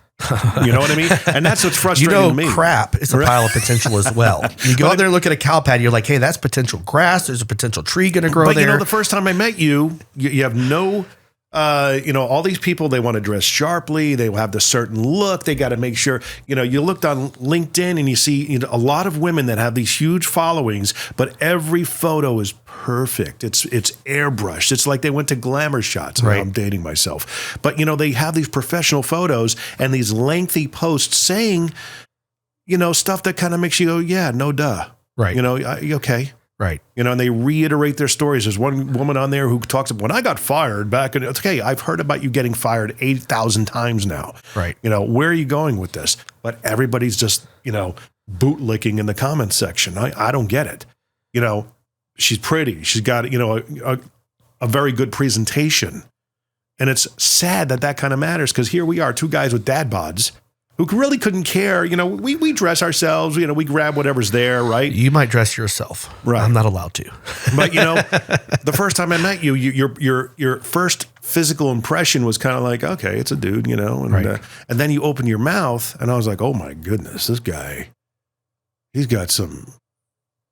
You know what I mean? And that's what's frustrating to me. Crap is a pile of potential as well. You go out there and look at a cow pad, you're like, hey, that's potential grass. There's a potential tree going to grow there. But the first time I met you have no, all these people, they want to dress sharply. They have the certain look. They got to make sure, you looked on LinkedIn and you see a lot of women that have these huge followings, but every photo is perfect. It's airbrushed. It's like they went to glamour shots. Right. I'm dating myself. But, they have these professional photos and these lengthy posts saying, stuff that kind of makes you go, yeah, no duh. Right. Okay. Right. You know, and they reiterate their stories. There's one woman on there who talks about, when I got fired back in, it's okay, I've heard about you getting fired 8,000 times now. Right. You know, where are you going with this? But everybody's just, you know, bootlicking in the comments section. I don't get it. You know, she's pretty. She's got, you know, a very good presentation. And it's sad that kind of matters, because here we are, two guys with dad bods who really couldn't care. You know, we dress ourselves, you know, we grab whatever's there, right? You might dress yourself. Right. I'm not allowed to. But, you know, the first time I met you, your first physical impression was kind of like, okay, it's a dude, you know, and, right. And then you open your mouth and I was like, oh my goodness, this guy, he's got some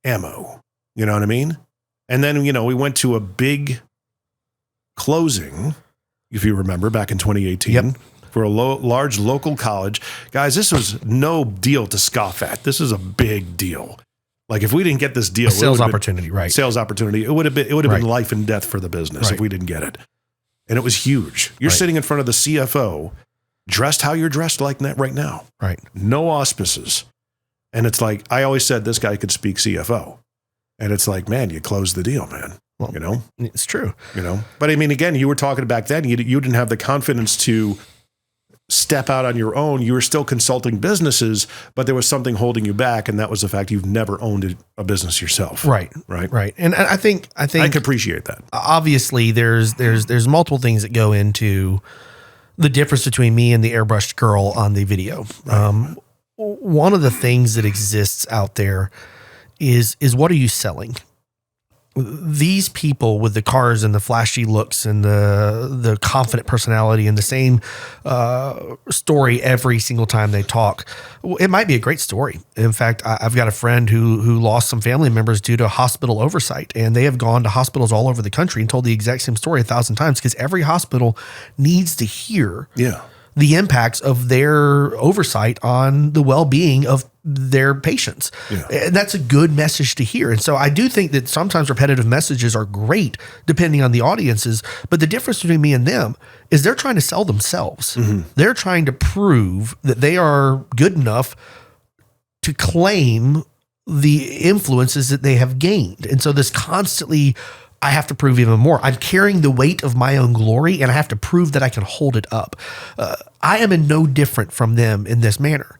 ammo. You know what I mean? And then, you know, we went to a big closing, if you remember, back in 2018. Yep. For a large local college. Guys, this was no deal to scoff at. This is a big deal. Like, if we didn't get this deal, sales opportunity, right? Sales opportunity. It would have right. been life and death for the business if we didn't get it. And it was huge. You're right. sitting in front of the CFO, dressed how you're dressed like that right now. Right. No auspices. And it's like, I always said this guy could speak CFO. And it's like, man, you closed the deal, man. Well, you know? It's true. You know? But I mean, again, you were talking back then, you didn't have the confidence to step out on your own. You were still consulting businesses, but there was something holding you back, and that was the fact you've never owned a business yourself. Right. Right. Right. And I think I can appreciate that. Obviously, there's multiple things that go into the difference between me and the airbrushed girl on the video. Right. One of the things that exists out there is what are you selling? These people with the cars and the flashy looks and the confident personality and the same story every single time they talk, it might be a great story. In fact, I've got a friend who lost some family members due to hospital oversight, and they have gone to hospitals all over the country and told the exact same story 1,000 times, because every hospital needs to hear the impacts of their oversight on the well-being of their patients. Yeah. And that's a good message to hear. And so I do think that sometimes repetitive messages are great depending on the audiences, but the difference between me and them is they're trying to sell themselves. Mm-hmm. They're trying to prove that they are good enough to claim the influences that they have gained. And so this constantly, I have to prove even more. I'm carrying the weight of my own glory, and I have to prove that I can hold it up. I am in no different from them in this manner.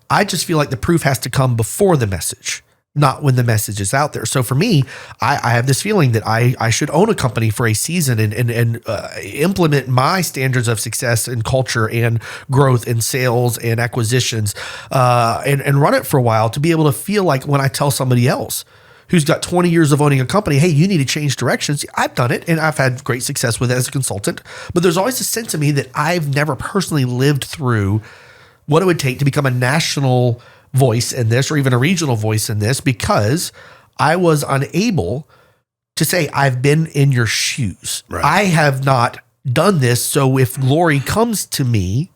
I just feel like the proof has to come before the message, not when the message is out there. So for me, I have this feeling that I should own a company for a season and implement my standards of success and culture and growth and sales and acquisitions and run it for a while to be able to feel like when I tell somebody else who's got 20 years of owning a company, hey, you need to change directions. I've done it, and I've had great success with it as a consultant. But there's always a sense of me that I've never personally lived through what it would take to become a national voice in this, or even a regional voice in this, because I was unable to say, I've been in your shoes. Right. I have not done this. So if glory comes to me,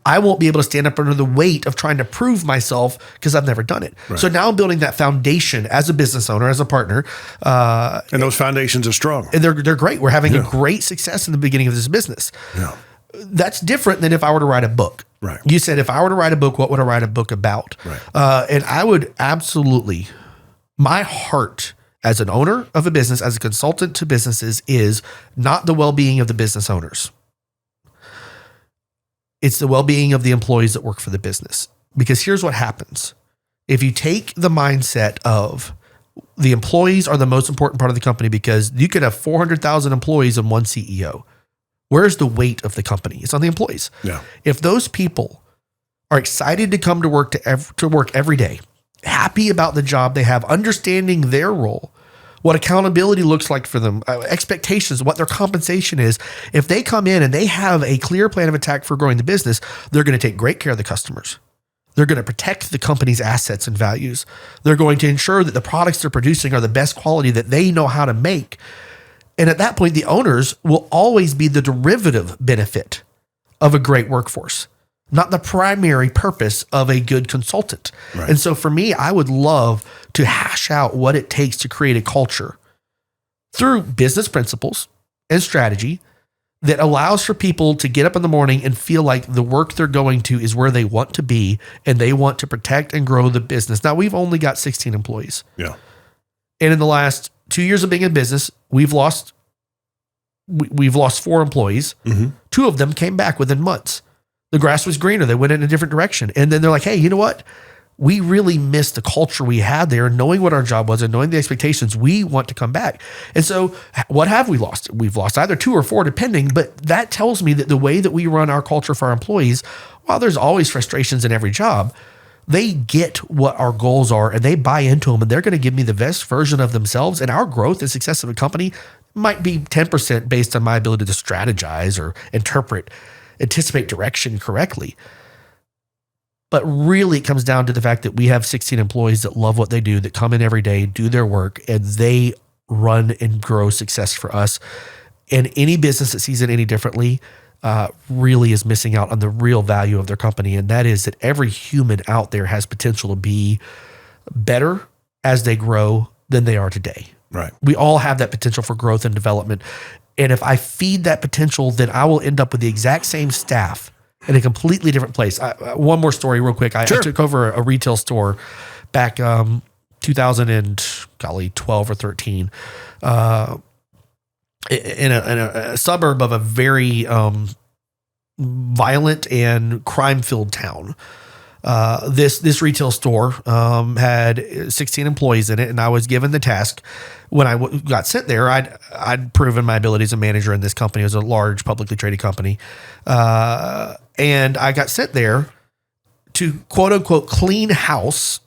I won't be able to stand up under the weight of trying to prove myself because I've never done it. Right. So now I'm building that foundation as a business owner, as a partner. And those foundations are strong. And they're great. We're having a great success in the beginning of this business. Yeah. That's different than if I were to write a book. Right. You said, if I were to write a book, what would I write a book about? Right. And I would absolutely, my heart as an owner of a business, as a consultant to businesses, is not the well-being of the business owners. It's the well-being of the employees that work for the business. Because here's what happens. If you take the mindset of the employees are the most important part of the company, because you could have 400,000 employees and one CEO. Where's the weight of the company? It's on the employees. Yeah. If those people are excited to come to work to work every day, happy about the job they have, understanding their role, what accountability looks like for them, expectations, what their compensation is, if they come in and they have a clear plan of attack for growing the business, they're going to take great care of the customers. They're going to protect the company's assets and values. They're going to ensure that the products they're producing are the best quality that they know how to make. And at that point, the owners will always be the derivative benefit of a great workforce, not the primary purpose of a good consultant. Right. And so for me, I would love to hash out what it takes to create a culture through business principles and strategy that allows for people to get up in the morning and feel like the work they're going to is where they want to be, and they want to protect and grow the business. Now, we've only got 16 employees. Yeah. And in the last 2 years of being in business, we've lost 4 employees. Mm-hmm. 2 of them came back within months. The grass was greener. They went in a different direction. And then they're like, hey, you know what? We really missed the culture we had there, knowing what our job was and knowing the expectations. We want to come back. And so what have we lost? We've lost either 2 or 4, depending. But that tells me that the way that we run our culture for our employees, while there's always frustrations in every job, they get what our goals are and they buy into them, and they're going to give me the best version of themselves. And our growth and success of a company might be 10% based on my ability to strategize or anticipate direction correctly. But really, it comes down to the fact that we have 16 employees that love what they do, that come in every day, do their work, and they run and grow success for us. And any business that sees it any differently really is missing out on the real value of their company. And that is that every human out there has potential to be better as they grow than they are today. Right. We all have that potential for growth and development. And if I feed that potential, then I will end up with the exact same staff in a completely different place. One more story real quick. I took over a retail store back 2012 or 13 in a suburb of a very violent and crime-filled town. This retail store had 16 employees in it, and I was given the task. When I got sent there, I'd proven my ability as a manager in this company. It was a large publicly traded company. And I got sent there to quote unquote clean house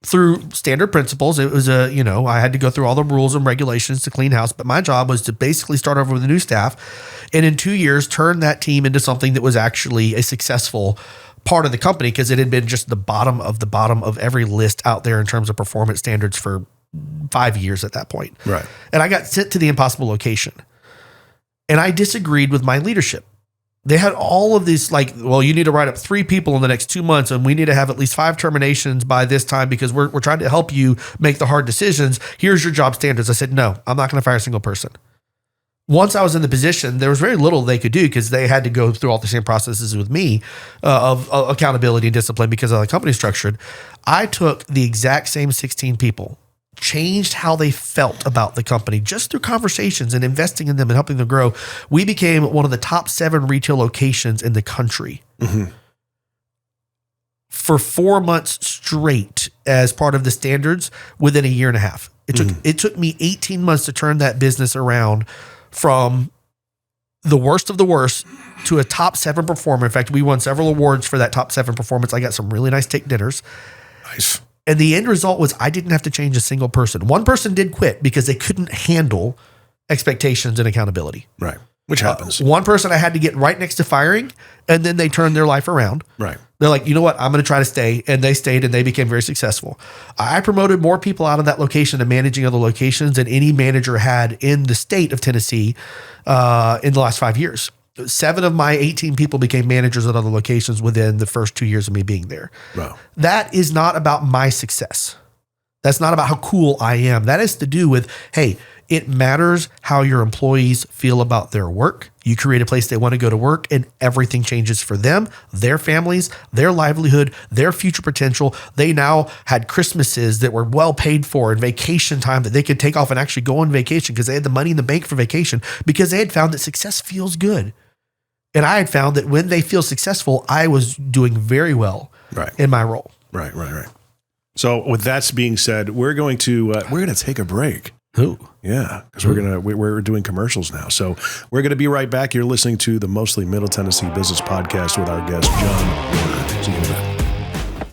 through standard principles. It was I had to go through all the rules and regulations to clean house, but my job was to basically start over with a new staff. And in 2 years, turn that team into something that was actually a successful part of the company, because it had been just the bottom of every list out there in terms of performance standards for 5 years at that point. Right. And I got sent to the impossible location, and I disagreed with my leadership. They had all of these you need to write up 3 people in the next 2 months, and we need to have at least 5 terminations by this time because we're trying to help you make the hard decisions. Here's your job standards. I said, no, I'm not going to fire a single person. Once I was in the position, there was very little they could do because they had to go through all the same processes with me of accountability and discipline because of the company structured. I took the exact same 16 people, changed how they felt about the company just through conversations and investing in them and helping them grow. We became one of the top 7 retail locations in the country. Mm-hmm. For 4 months straight as part of the standards within a year and a half. It took me 18 months to turn that business around from the worst of the worst to a top 7 performer. In fact, we won several awards for that top 7 performance. I got some really nice steak dinners. Nice. And the end result was I didn't have to change a single person. One person did quit because they couldn't handle expectations and accountability. Right. Which happens. One person I had to get right next to firing, and then they turned their life around. Right. They're like, you know what? I'm going to try to stay. And they stayed, and they became very successful. I promoted more people out of that location to managing other locations than any manager had in the state of Tennessee in the last 5 years. 7 of my 18 people became managers at other locations within the first 2 years of me being there. Wow. That is not about my success. That's not about how cool I am. That has to do with, hey, it matters how your employees feel about their work. You create a place they want to go to work, and everything changes for them, their families, their livelihood, their future potential. They now had Christmases that were well paid for and vacation time that they could take off and actually go on vacation because they had the money in the bank for vacation because they had found that success feels good. And I had found that when they feel successful, I was doing very well in my role. Right. So with that being said, we're going to take a break. Who? Yeah, because we're doing commercials now. So we're going to be right back. You're listening to the Mostly Middle Tennessee Business Podcast with our guest, John Woerner. See you in a minute.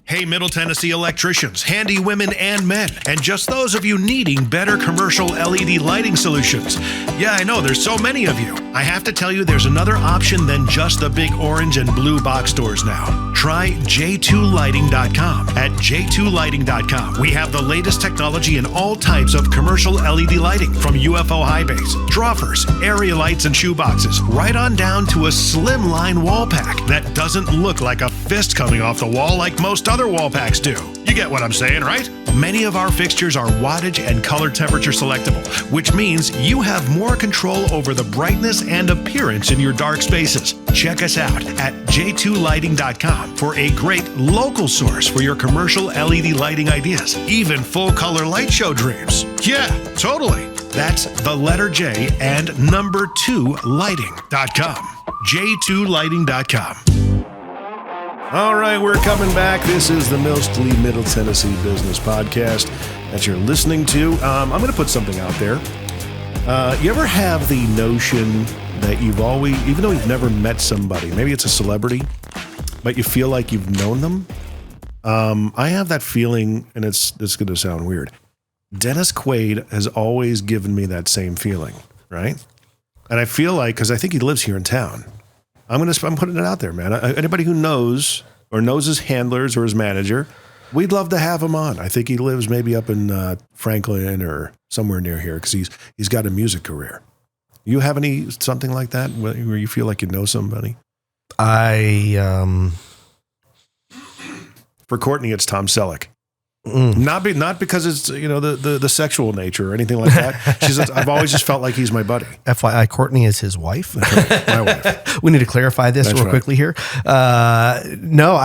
Hey, Middle Tennessee electricians, handy women and men, and just those of you needing better commercial LED lighting solutions. Yeah, I know, there's so many of you. I have to tell you, there's another option than just the big orange and blue box stores now. Try j2lighting.com. At j2lighting.com, we have the latest technology in all types of commercial LED lighting, from UFO high base, drawers, area lights, and shoeboxes, right on down to a slimline wall pack that doesn't look like a fist coming off the wall like most other wall packs do. You get what I'm saying, right? Many of our fixtures are wattage and color temperature selectable, which means you have more control over the brightness and appearance in your dark spaces. Check us out at j2lighting.com for a great local source for your commercial LED lighting ideas, even full color light show dreams. Yeah, totally. That's the letter J and number 2 lighting.com. j2lighting.com. All right, we're coming back. This is the Mostly Middle Tennessee Business Podcast that you're listening to. I'm going to put something out there. You ever have the notion that you've always, even though you've never met somebody, maybe it's a celebrity, but you feel like you've known them? I have that feeling, and it's going to sound weird. Dennis Quaid has always given me that same feeling, right? And I feel like, because I think he lives here in town, I'm putting it out there, man. Anybody who knows or knows his handlers or his manager, we'd love to have him on. I think he lives maybe up in Franklin or somewhere near here because he's got a music career. You have something like that where you feel like you know somebody? For Courtney, it's Tom Selleck. Not because it's the sexual nature or anything like that. She says I've always just felt like he's my buddy. FYI, Courtney is his wife. My wife. We need to clarify this quickly here. No,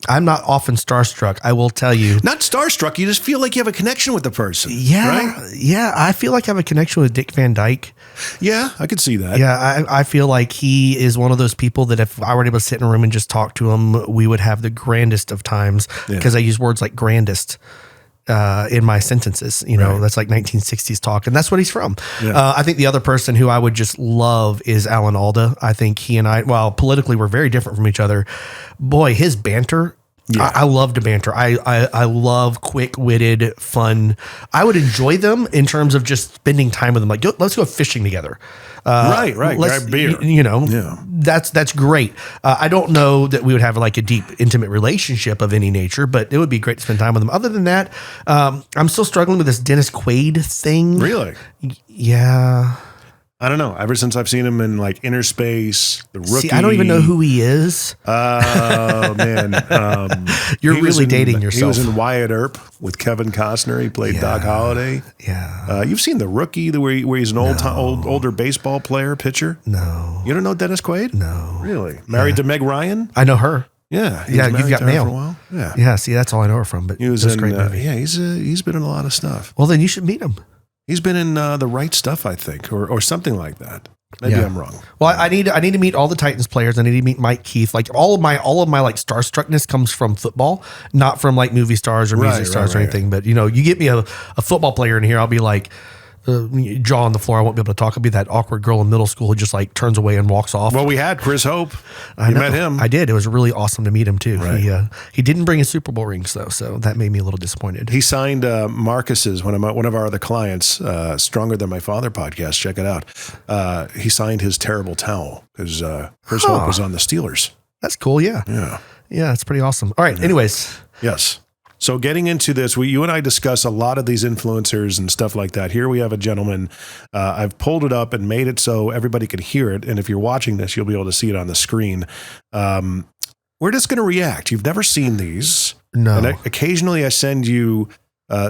I'm not often starstruck. I will tell you. Not starstruck. You just feel like you have a connection with the person. Yeah, right? Yeah. I feel like I have a connection with Dick Van Dyke. Yeah, I could see that. Yeah, I feel like he is one of those people that if I were able to sit in a room and just talk to him, we would have the grandest of times because I use words like grandest in my sentences. That's like 1960s talk, and that's what he's from. Yeah. I think the other person who I would just love is Alan Alda. I think he and I, while politically we're very different from each other, boy, his banter. Yeah. I love to banter. I love quick-witted, fun. I would enjoy them in terms of just spending time with them. Like, let's go fishing together. Right. Grab beer. That's great. I don't know that we would have like a deep, intimate relationship of any nature, but it would be great to spend time with them. Other than that, I'm still struggling with this Dennis Quaid thing. Really? Yeah. I don't know. Ever since I've seen him in like Inner Space, The Rookie. See, I don't even know who he is. Oh, man. You're really dating yourself. He was in Wyatt Earp with Kevin Costner. He played Doc Holliday. Yeah. You've seen The Rookie, where he's an older baseball player, pitcher? No. You don't know Dennis Quaid? No. Really? Married to Meg Ryan? I know her. Yeah. You've got mail. For a while. Yeah. Yeah. See, that's all I know her from. But he was in a great movie. Yeah, he's been in a lot of stuff. Well, then you should meet him. He's been in The Right Stuff, I think, or something like that. Maybe I'm wrong. Well, I need to meet all the Titans players. I need to meet Mike Keith. Like all of my like starstruckness comes from football, not from like movie stars or music stars or anything. But you get me a football player in here, I'll be like jaw on the floor. I won't be able to talk. I'll be that awkward girl in middle school who just like turns away and walks off. Well, we had Chris Hope. You met him. I did. It was really awesome to meet him too. Right. He didn't bring his Super Bowl rings though, so that made me a little disappointed. He signed Marcus's one of our other clients, Stronger Than My Father podcast. Check it out. He signed his terrible towel because Chris Hope was on the Steelers. That's cool. Yeah. It's pretty awesome. All right. Anyways. Yes. So getting into this, you and I discuss a lot of these influencers and stuff like that. Here we have a gentleman. I've pulled it up and made it so everybody can hear it. And if you're watching this, you'll be able to see it on the screen. We're just going to react. You've never seen these. No. And occasionally I send you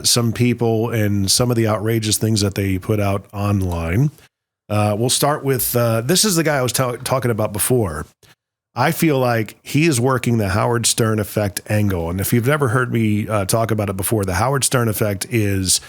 some people and some of the outrageous things that they put out online. We'll start with, this is the guy I was talking about before. I feel like he is working the Howard Stern effect angle. And if you've never heard me talk about it before, the Howard Stern effect is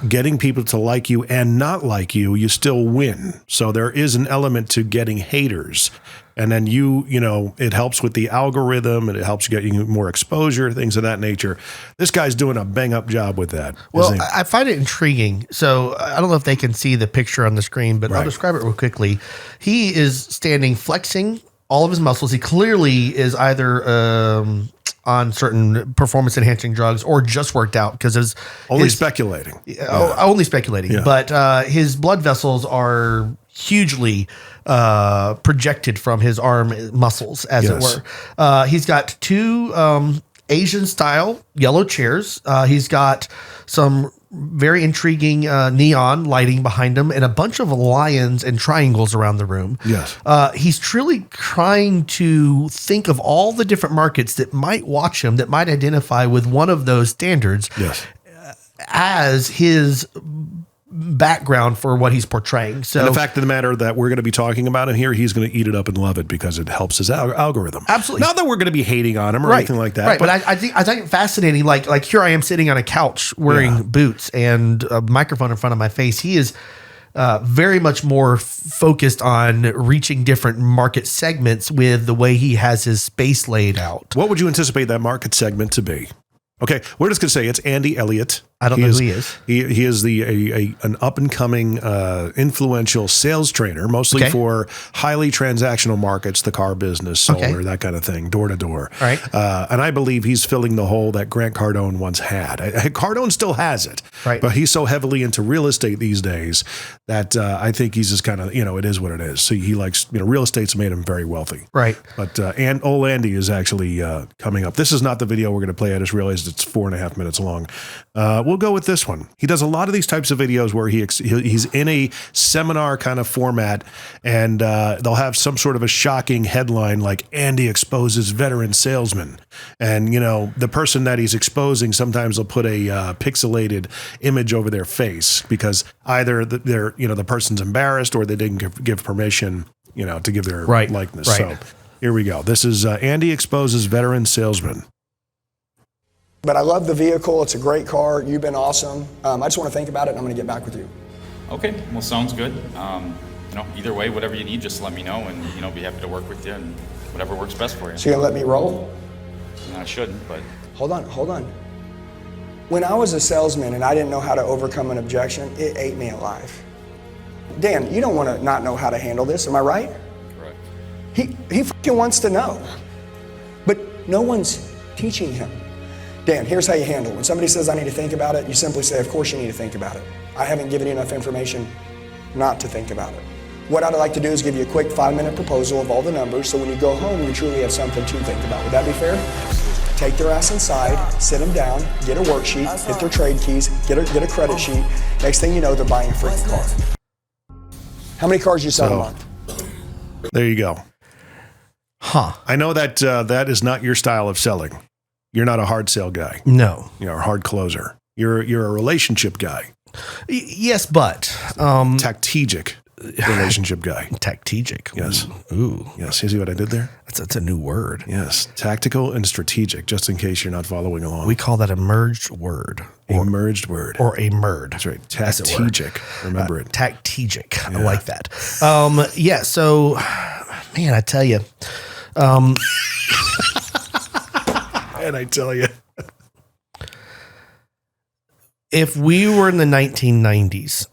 getting people to like you and not like you, you still win. So there is an element to getting haters. And then it helps with the algorithm and it helps you get more exposure, things of that nature. This guy's doing a bang up job with that. Well, I find it intriguing. So I don't know if they can see the picture on the screen, but I'll describe it real quickly. He is standing, flexing all of his muscles. He clearly is either on certain performance enhancing drugs or just worked out because only speculating. Only speculating. Yeah. But his blood vessels are hugely projected from his arm muscles, as it were. He's got two Asian style yellow chairs. He's got some very intriguing neon lighting behind him and a bunch of lions and triangles around the room. Yes. He's truly trying to think of all the different markets that might watch him, that might identify with one of those standards Yes. as his background for what he's portraying. So And the fact of the matter that we're going to be talking about him here, he's going to eat it up and love it because it helps his algorithm. Absolutely. Not that we're going to be hating on him or anything like that. Right. But I think it fascinating. Like here I am sitting on a couch wearing boots and a microphone in front of my face. He is very much more focused on reaching different market segments with the way he has his space laid out. What would you anticipate that market segment to be? Okay, we're just going to say it's Andy Elliott. I don't know who he is. He is an up and coming influential sales trainer, mostly for highly transactional markets, the car business, solar, that kind of thing, door to door. All right. And I believe he's filling the hole that Grant Cardone once had. Cardone still has it, right? But he's so heavily into real estate these days that I think he's just kind of, it is what it is. So he likes, real estate's made him very wealthy, right? But old Andy is actually coming up. This is not the video we're going to play. I just realized it's 4.5 minutes long. We'll go with this one. He does a lot of these types of videos where he's in a seminar kind of format, and they'll have some sort of a shocking headline like Andy exposes veteran salesman. And, the person that he's exposing, sometimes they'll put a pixelated image over their face because either they're, the person's embarrassed or they didn't give permission, to give their likeness. Right. So here we go. This is Andy exposes veteran salesman. But I love the vehicle. It's a great car. You've been awesome. I just want to think about it, and I'm going to get back with you. Okay, well, sounds good. Either way, whatever you need, just let me know, and be happy to work with you, and whatever works best for you. So you're going to let me roll? I shouldn't, but... Hold on. When I was a salesman and I didn't know how to overcome an objection, it ate me alive. Dan, you don't want to not know how to handle this, am I right? Correct. He fucking wants to know, but no one's teaching him. Dan, here's how you handle it. When somebody says, I need to think about it, you simply say, of course you need to think about it. I haven't given you enough information not to think about it. What I'd like to do is give you a quick 5-minute proposal of all the numbers, so when you go home, you truly have something to think about. Would that be fair? Take their ass inside, sit them down, get a worksheet, get their trade keys, get a credit sheet. Next thing you know, they're buying a freaking car. How many cars you sell a month? There you go. Huh. I know that that is not your style of selling. You're not a hard sale guy. No. You're a hard closer. You're a relationship guy. Yes, but Tactigic relationship guy. Tactigic. Yes. Ooh. Yes. You see what I did there? That's a new word. Yes. Tactical and strategic, just in case you're not following along. We call that a merged word. A merged word. Or a merd. That's right. Tactigic. Remember it. Tactigic. Yeah. I like that. So, man, I tell you. And I tell you, if we were in the 1990s,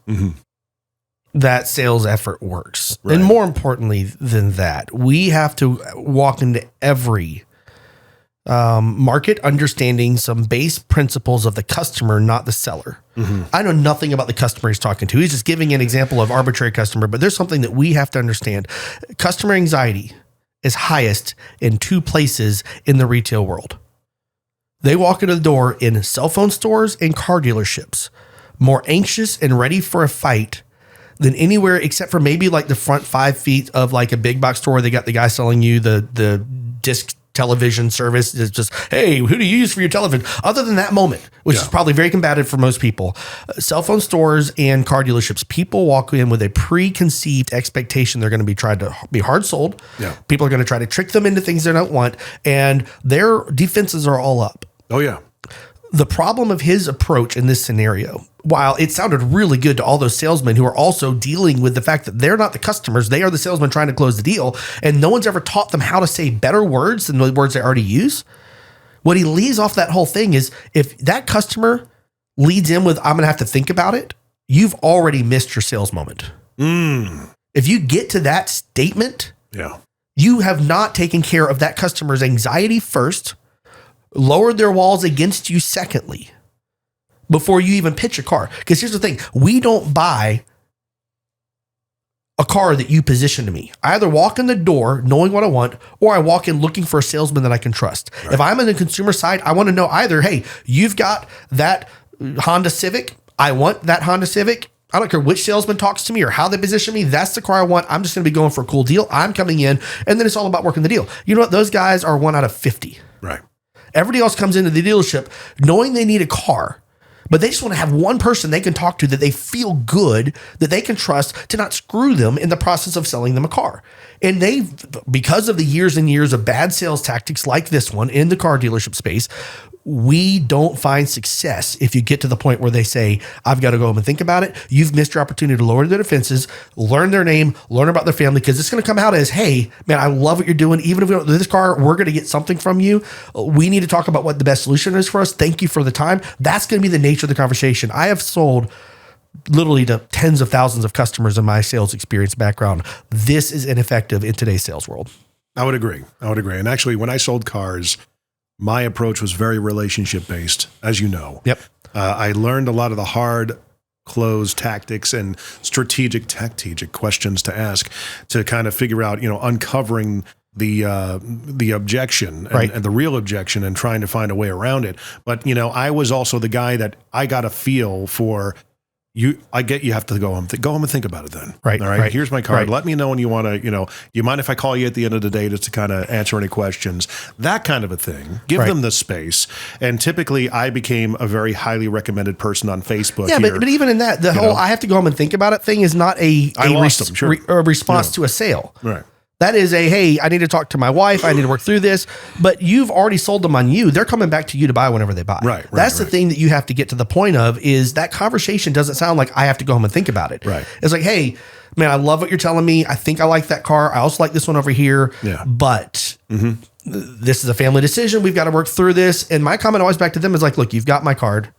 that sales effort works. Right. And more importantly than that, we have to walk into every market understanding some base principles of the customer, not the seller. I know nothing about the customer he's talking to. He's just giving an example of arbitrary customer, but there's something that we have to understand. Customer anxiety is highest in 2 places in the retail world. They walk into the door in cell phone stores and car dealerships, more anxious and ready for a fight than anywhere except for maybe like the front 5 feet of like a big box store. They got the guy selling you the disc television service. It's just, hey, who do you use for your television? Other than that moment, which is probably very combative for most people, cell phone stores and car dealerships, people walk in with a preconceived expectation they're going to be tried to be hard sold. Yeah. People are going to try to trick them into things they don't want, and their defenses are all up. oh yeah, The problem of his approach in this scenario, while it sounded really good to all those salesmen who are also dealing with the fact that they're not the customers, they are the salesmen trying to close the deal, and no one's ever taught them how to say better words than the words they already use. What he leaves off that whole thing is if that customer leads in with, I'm going to have to think about it, you've already missed your sales moment. If you get to that statement, you have not taken care of that customer's anxiety first, lowered their walls against you secondly, before you even pitch a car. Because here's the thing, we don't buy a car that you position to me. I either walk in the door knowing what I want, or I walk in looking for a salesman that I can trust. Right. If I'm on the consumer side, I want to know either, hey, you've got that Honda Civic, I want that Honda Civic. I don't care which salesman talks to me or how they position me. That's the car I want. I'm just going to be going for a cool deal. I'm coming in, and then it's all about working the deal. You know what? Those guys are 1 out of 50. Right. Everybody else comes into the dealership knowing they need a car, but they just want to have one person they can talk to that they feel good, that they can trust to not screw them in the process of selling them a car. And because of the years and years of bad sales tactics like this one in the car dealership space, we don't find success if you get to the point where they say, I've got to go home and think about it. You've missed your opportunity to lower their defenses, learn their name, learn about their family, because it's going to come out as, hey, man, I love what you're doing. Even if we don't do this car, we're going to get something from you. We need to talk about what the best solution is for us. Thank you for the time. That's going to be the nature of the conversation. I have sold literally to tens of thousands of customers in my sales experience background. This is ineffective in today's sales world. I would agree. And actually, when I sold cars, my approach was very relationship based, as you know. Yep. I learned a lot of the hard close tactics and strategic questions to ask to kind of figure out, uncovering the objection and the real objection and trying to find a way around it. But, I was also the guy that I got a feel for. You have to go home and think about it then. Right. All right. Right. Here's my card. Right. Let me know when you want to, you mind if I call you at the end of the day just to kind of answer any questions, that kind of a thing. Give them the space. And typically I became a very highly recommended person on Facebook. Yeah. But even in that, the whole, I have to go home and think about it thing is not a response to a sale. Right. That is hey, I need to talk to my wife. I need to work through this. But you've already sold them on you. They're coming back to you to buy whenever they buy. Right. That's the thing that you have to get to the point of is that conversation doesn't sound like I have to go home and think about it. Right. It's like, hey, man, I love what you're telling me. I think I like that car. I also like this one over here. Yeah. But this is a family decision. We've got to work through this. And my comment always back to them is like, look, you've got my card.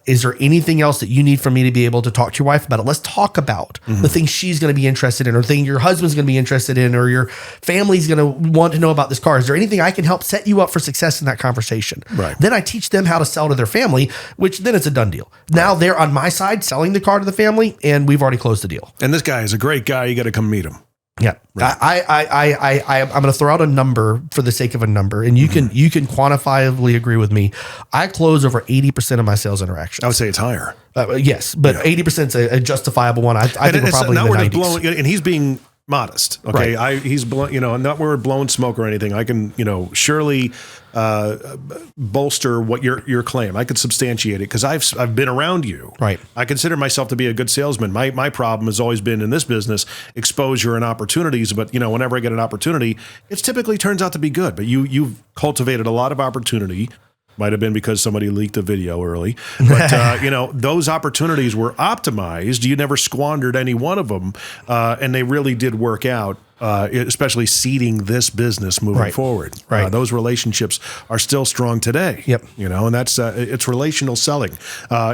Is there anything else that you need from me to be able to talk to your wife about it? Let's talk about the things she's going to be interested in, or the thing your husband's going to be interested in, or your family's going to want to know about this car. Is there anything I can help set you up for success in that conversation? Right. Then I teach them how to sell to their family, which then it's a done deal. Now they're on my side selling the car to the family, and we've already closed the deal. And this guy is a great guy. You got to come meet him. Yeah. Right. I'm going to throw out a number for the sake of a number, and you can quantifiably agree with me. I close over 80% of my sales interactions. I would say it's higher. Yes, but 80% is a justifiable one. I think we're probably in the 90s. And he's being modest. Okay. Right. He's not we're blowing smoke or anything. I can, surely bolster what your claim. I could substantiate it because I've been around you. Right. I consider myself to be a good salesman. My problem has always been in this business, exposure and opportunities. But whenever I get an opportunity, it typically turns out to be good. But you've cultivated a lot of opportunity. Might have been because somebody leaked a video early, but those opportunities were optimized. You never squandered any one of them, and they really did work out. Especially seeding this business moving forward. Right. Those relationships are still strong today. Yep. And that's it's relational selling.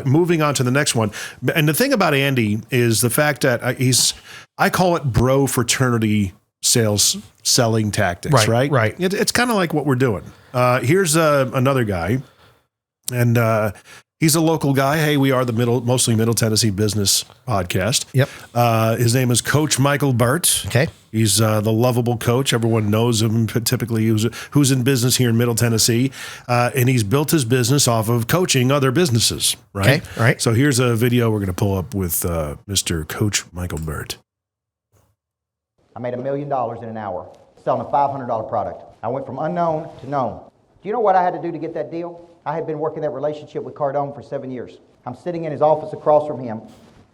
Moving on to the next one, and the thing about Andy is the fact that I call it bro fraternity sales selling tactics. Right. It's kind of like what we're doing. Here's another guy, and he's a local guy. Hey, we are the mostly Middle Tennessee business podcast. Yep. His name is Coach Michael Burt. Okay. He's the lovable coach. Everyone knows him, typically who's in business here in Middle Tennessee. And he's built his business off of coaching other businesses. Right. Okay. Right. So here's a video we're going to pull up with Mr. Coach Michael Burt. I made $1 million in an hour selling a $500 product. I went from unknown to known. Do you know what I had to do to get that deal? I had been working that relationship with Cardone for 7 years. I'm sitting in his office across from him,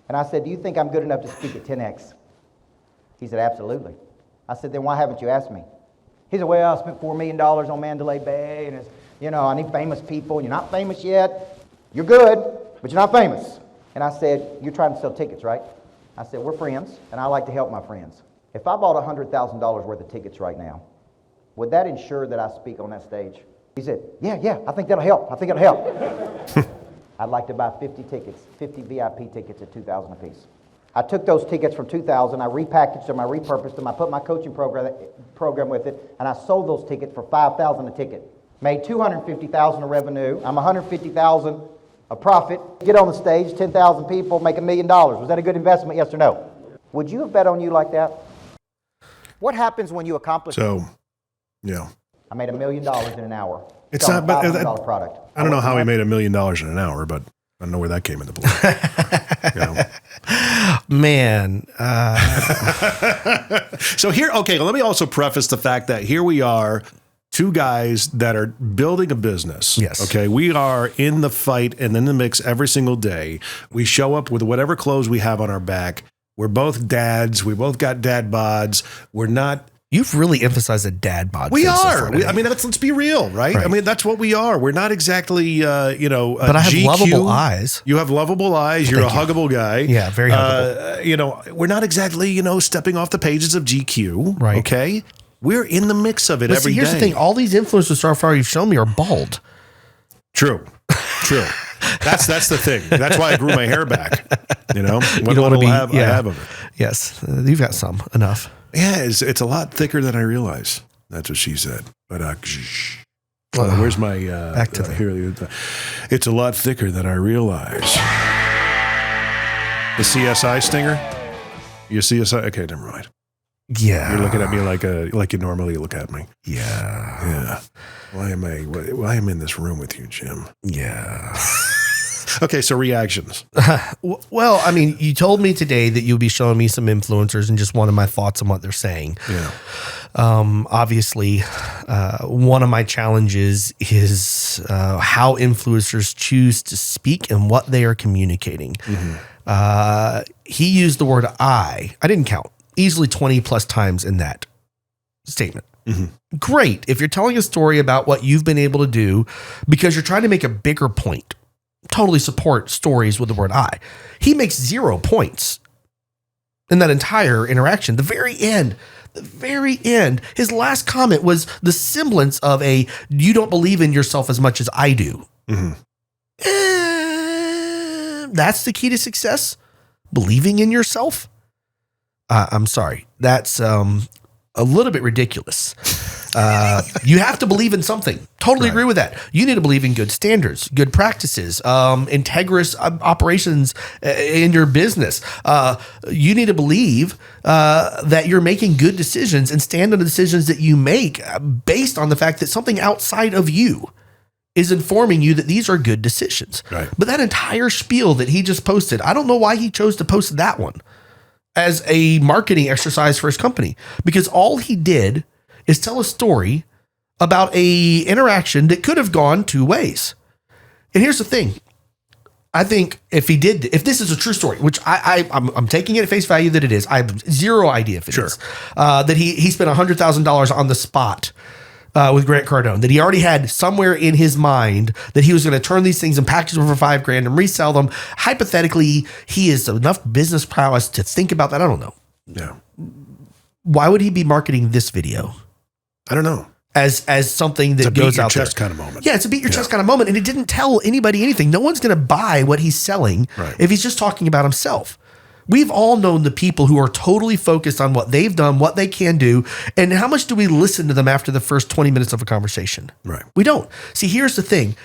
and I said, do you think I'm good enough to speak at 10X? He said, absolutely. I said, then why haven't you asked me? He said, well, I spent $4 million on Mandalay Bay, and I need famous people. You're not famous yet. You're good, but you're not famous. And I said, you're trying to sell tickets, right? I said, we're friends, and I like to help my friends. If I bought $100,000 worth of tickets right now, would that ensure that I speak on that stage? He said, yeah, I think that'll help. I'd like to buy 50 tickets, 50 VIP tickets at $2,000 a piece. I took those tickets from $2,000, I repackaged them, I repurposed them, I put my coaching program with it, and I sold those tickets for $5,000 a ticket. Made $250,000 of revenue. I'm $150,000 of profit. Get on the stage, 10,000 people, make $1 million. Was that a good investment, yes or no? Would you have bet on you like that? What happens when you accomplish? So, yeah. I made $1 million in an hour. It's not, but $500 product. I don't know how he made $1 million in an hour, but I don't know where that came into play. Man. So here, okay, let me also preface the fact that here we are, two guys that are building a business. Yes. Okay. We are in the fight and in the mix every single day. We show up with whatever clothes we have on our back. We're both dads. We both got dad bods. We're not. You've really emphasized the dad bod. We thing so are. far today. I mean, let's be real, right? I mean, that's what we are. We're not exactly, but I have GQ. lovable eyes. You have lovable eyes. You're a huggable guy. Yeah, very huggable. We're not exactly, stepping off the pages of GQ. Right. Okay. We're in the mix of it But every see, here's day. the thing. All these influencers so far you've shown me are bald. True. That's the thing. That's why I grew my hair back. You don't want to be. I have of it. Yes, you've got some enough. Yeah, it's a lot thicker than I realize. That's what she said. But where's my back to here? It's a lot thicker than I realize. The CSI stinger. You CSI? Okay, never mind. Yeah, you're looking at me like you normally look at me. Yeah. Why am I in this room with you, Jim? Yeah. Okay, so reactions. Well, I mean, you told me today that you'll be showing me some influencers and just wanted my thoughts on what they're saying. Yeah. Obviously, one of my challenges is how influencers choose to speak and what they are communicating. Mm-hmm. He used the word I didn't count. Easily 20 plus times in that statement. Mm-hmm. Great. If you're telling a story about what you've been able to do because you're trying to make a bigger point, totally support stories with the word I. He makes 0 points in that entire interaction. The very end, his last comment was the semblance of you don't believe in yourself as much as I do. Mm-hmm. That's the key to success? Believing in yourself? I'm sorry. That's a little bit ridiculous. You have to believe in something. Totally agree with that. You need to believe in good standards, good practices, integrous operations in your business. You need to believe that you're making good decisions and stand on the decisions that you make based on the fact that something outside of you is informing you that these are good decisions. Right. But that entire spiel that he just posted, I don't know why he chose to post that one as a marketing exercise for his company, because all he did is tell a story about a interaction that could have gone 2 ways. And here's the thing. I think if this is a true story, which I'm taking it at face value that it is, I have 0 idea if it is, that he spent $100,000 on the spot with Grant Cardone, that he already had somewhere in his mind that he was going to turn these things and package them for $5,000 and resell them. Hypothetically, he has enough business prowess to think about that. I don't know. Yeah. Why would he be marketing this video? I don't know. As something that goes out there. It's a beat your chest kind of moment. Yeah, it's a beat your chest kind of moment. And it didn't tell anybody anything. No one's going to buy what he's selling if he's just talking about himself. We've all known the people who are totally focused on what they've done, what they can do, and how much do we listen to them after the first 20 minutes of a conversation? Right. We don't. See, here's the thing.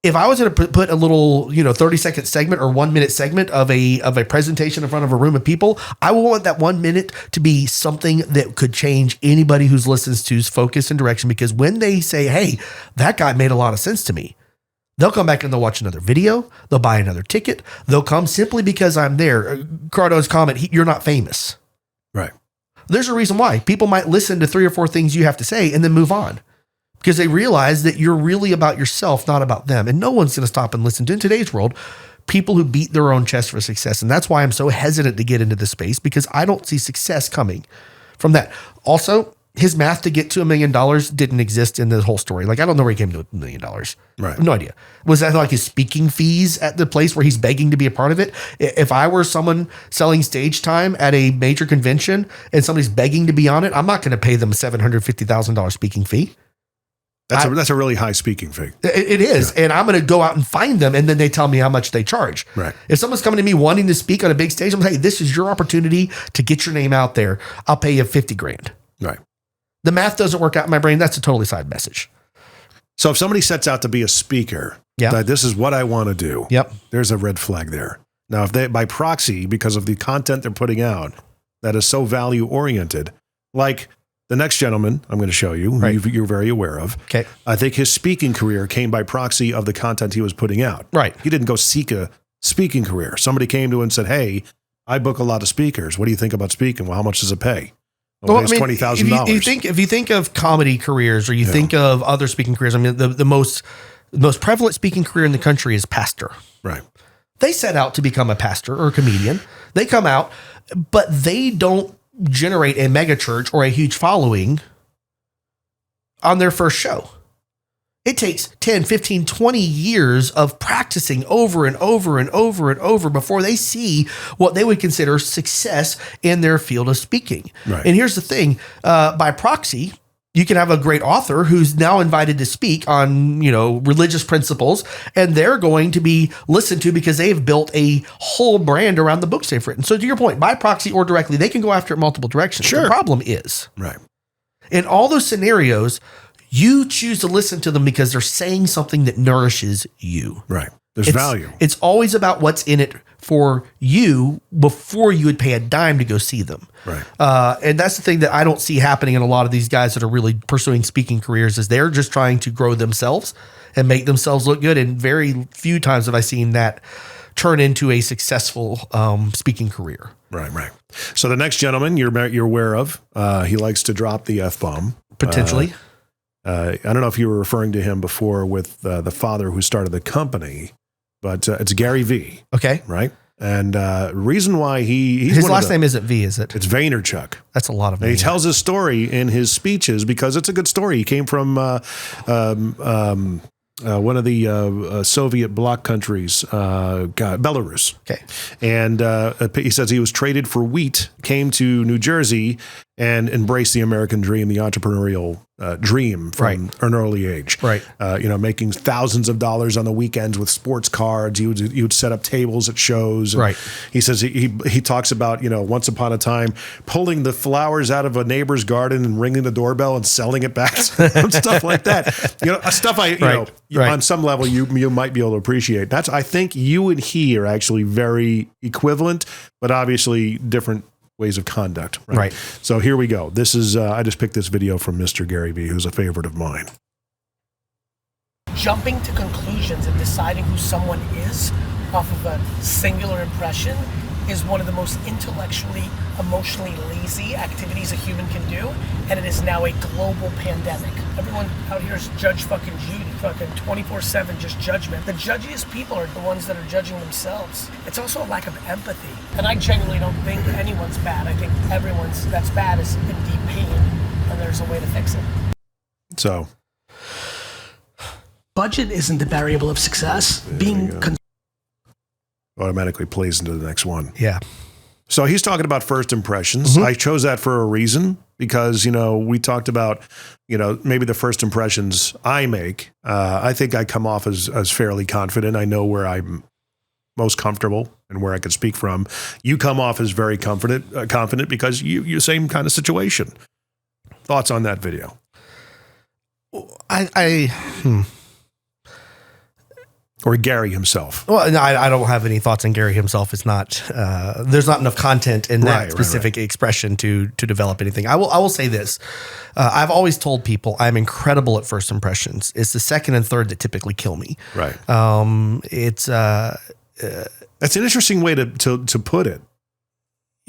If I was going to put a little, 30-second segment or 1-minute segment of a presentation in front of a room of people, I will want that 1 minute to be something that could change anybody who's listens to's focus and direction, because when they say, hey, that guy made a lot of sense to me, they'll come back and they'll watch another video. They'll buy another ticket. They'll come simply because I'm there. Cardone's comment, you're not famous. Right. There's a reason why. People might listen to 3 or 4 things you have to say and then move on, because they realize that you're really about yourself, not about them. And no one's going to stop and listen to, in today's world, people who beat their own chest for success. And that's why I'm so hesitant to get into this space, because I don't see success coming from that. Also, his math to get to $1 million didn't exist in the whole story. Like, I don't know where he came to $1 million. Right. No idea. Was that like his speaking fees at the place where he's begging to be a part of it? If I were someone selling stage time at a major convention and somebody's begging to be on it, I'm not going to pay them a $750,000 speaking fee. That's a really high speaking fee. It is. Yeah. And I'm going to go out and find them, and then they tell me how much they charge. Right. If someone's coming to me wanting to speak on a big stage, I'm like, hey, this is your opportunity to get your name out there. I'll pay you $50,000. Right. The math doesn't work out in my brain. That's a totally side message. So if somebody sets out to be a speaker, that this is what I want to do. Yep. There's a red flag there. Now, if they, by proxy, because of the content they're putting out that is so value oriented, like The next gentleman I'm going to show you, Right. you're very aware of. Okay. I think his speaking career came by proxy of the content he was putting out. Right. He didn't go seek a speaking career. Somebody came to him and said, hey, I book a lot of speakers. What do you think about speaking? Well, how much does it pay? Well, it pays $20,000. If you think of comedy careers or you think of other speaking careers, I mean, the most prevalent speaking career in the country is pastor. Right. They set out to become a pastor or a comedian. They come out, but they don't generate a mega church or a huge following on their first show. It takes 10, 15, 20 years of practicing over and over and over and over before they see what they would consider success in their field of speaking. Right. And here's the thing, by proxy, you can have a great author who's now invited to speak on, religious principles, and they're going to be listened to because they've built a whole brand around the books they've written. So to your point, by proxy or directly, they can go after it multiple directions. Sure. The problem is, Right. in all those scenarios, you choose to listen to them because they're saying something that nourishes you. Right. There's value. It's always about what's in it for you before you would pay a dime to go see them. Right. And that's the thing that I don't see happening in a lot of these guys that are really pursuing speaking careers is they're just trying to grow themselves and make themselves look good. And very few times have I seen that turn into a successful speaking career. Right. Right. So the next gentleman you're aware of, he likes to drop the F-bomb. Potentially. I don't know if you were referring to him before with the father who started the company, but it's Gary Vee. Okay. Right. And reason why he's his last name isn't V, is it? It's Vaynerchuk. That's a lot of And he names. tells his story in his speeches because it's a good story. He came from one of the Soviet bloc countries, Belarus. Okay. And he says he was traded for wheat, came to New Jersey, and embraced the American dream, the entrepreneurial dream from an early age. Right. Making thousands of dollars on the weekends with sports cards. He would set up tables at shows. And Right. He says he talks about, once upon a time pulling the flowers out of a neighbor's garden and ringing the doorbell and selling it back and stuff like that. Stuff on some level you might be able to appreciate. I think you and he are actually very equivalent, but obviously different ways of conduct. Right. So here we go. This is, I just picked this video from Mr. Gary Vee, who's a favorite of mine. Jumping to conclusions and deciding who someone is off of a singular impression is one of the most intellectually, emotionally lazy activities a human can do, and it is now a global pandemic. Everyone out here is Judge fucking Judy, fucking 24/7 just judgment. The judgiest people are the ones that are judging themselves. It's also a lack of empathy, and I genuinely don't think anyone's bad. I think everyone's that's bad is in deep pain, and there's a way to fix it. So, budget isn't the variable of success. Being automatically plays into the next one. Yeah. So he's talking about first impressions. I chose that for a reason because, we talked about, maybe the first impressions I make. I think I come off as fairly confident. I know where I'm most comfortable and where I can speak from. You come off as very confident because you're same kind of situation. Thoughts on that video? Or Gary himself. Well, no, I don't have any thoughts on Gary himself. It's not, there's not enough content in that specific expression to develop anything. I will say this. I've always told people I'm incredible at first impressions. It's the second and third that typically kill me. Right. That's an interesting way to put it.